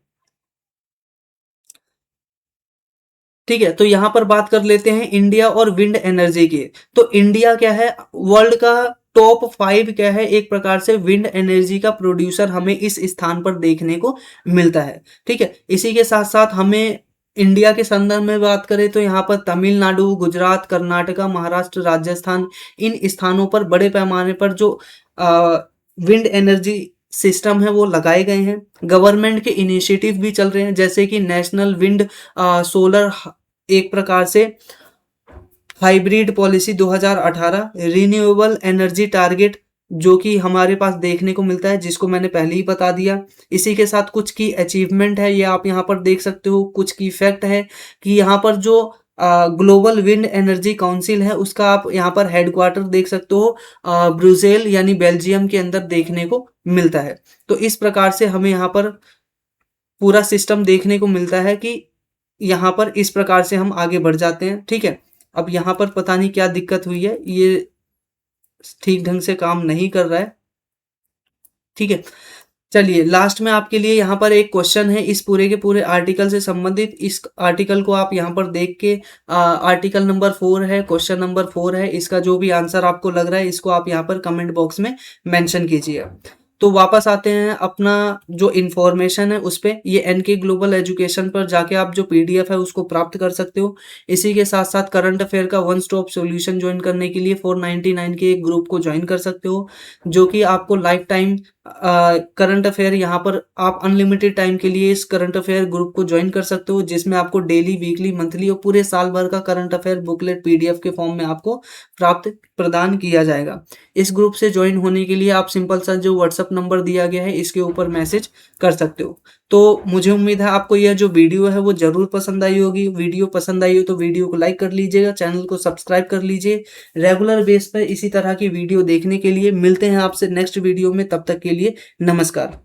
ठीक है। तो यहाँ पर बात कर लेते हैं इंडिया और विंड एनर्जी की। तो इंडिया क्या है, वर्ल्ड का टॉप 5 क्या है, एक प्रकार से विंड एनर्जी का प्रोड्यूसर हमें इस स्थान पर देखने को मिलता है। ठीक है, इसी के साथ साथ हमें इंडिया के संदर्भ में बात करें तो यहाँ पर तमिलनाडु, गुजरात, कर्नाटका, महाराष्ट्र, राजस्थान, इन स्थानों पर बड़े पैमाने पर जो विंड एनर्जी सिस्टम है वो लगाए गए हैं। गवर्नमेंट के इनिशिएटिव भी चल रहे हैं जैसे कि नेशनल विंड सोलर, एक प्रकार से hybrid policy 2018, renewable energy target जो कि हमारे पास देखने को मिलता है, जिसको मैंने पहले ही बता दिया। इसी के साथ कुछ की अचीवमेंट है, ये आप यहाँ पर देख सकते हो। कुछ की फैक्ट है कि यहाँ पर जो ग्लोबल विंड एनर्जी काउंसिल है उसका आप यहाँ पर हेडक्वार्टर देख सकते हो, ब्रुसेल यानी बेल्जियम के अंदर देखने को मिलता है। तो इस प्रकार से हमें यहाँ पर पूरा सिस्टम देखने को मिलता है कि यहाँ पर इस प्रकार से हम आगे बढ़ जाते हैं। ठीक है, अब यहाँ पर पता नहीं क्या दिक्कत हुई है, ये ठीक ढंग से काम नहीं कर रहा है। ठीक है, चलिए लास्ट में आपके लिए यहाँ पर एक क्वेश्चन है इस पूरे के पूरे आर्टिकल से संबंधित। इस आर्टिकल को आप यहाँ पर देख के आर्टिकल नंबर 4 है, क्वेश्चन नंबर 4 है, इसका जो भी आंसर आपको लग रहा है इसको आप यहाँ पर कमेंट बॉक्स में मेंशन कीजिए। तो वापस आते हैं अपना जो इन्फॉर्मेशन है उस पे, ये एनके ग्लोबल एजुकेशन पर जाके आप जो पीडीएफ है उसको प्राप्त कर सकते हो। इसी के साथ साथ करंट अफेयर का वन स्टॉप सॉल्यूशन ज्वाइन करने के लिए 499 के एक ग्रुप को ज्वाइन कर सकते हो, जो कि आपको लाइफ टाइम करंट अफेयर, यहाँ पर आप अनलिमिटेड टाइम के लिए इस करंट अफेयर ग्रुप को ज्वाइन कर सकते हो, जिसमें आपको डेली, वीकली, मंथली और पूरे साल भर का करंट अफेयर बुकलेट पीडीएफ के फॉर्म में आपको प्राप्त प्रदान किया जाएगा। इस ग्रुप से ज्वाइन होने के लिए आप सिंपल सा जो व्हाट्सएप नंबर दिया गया है इसके ऊपर मैसेज कर सकते हो। तो मुझे उम्मीद है आपको यह जो वीडियो है वो जरूर पसंद आई होगी। वीडियो पसंद आई हो तो वीडियो को लाइक कर लीजिएगा, चैनल को सब्सक्राइब कर लीजिए। रेगुलर बेस पर इसी तरह की वीडियो देखने के लिए मिलते हैं आपसे नेक्स्ट वीडियो में, तब तक के लिए नमस्कार।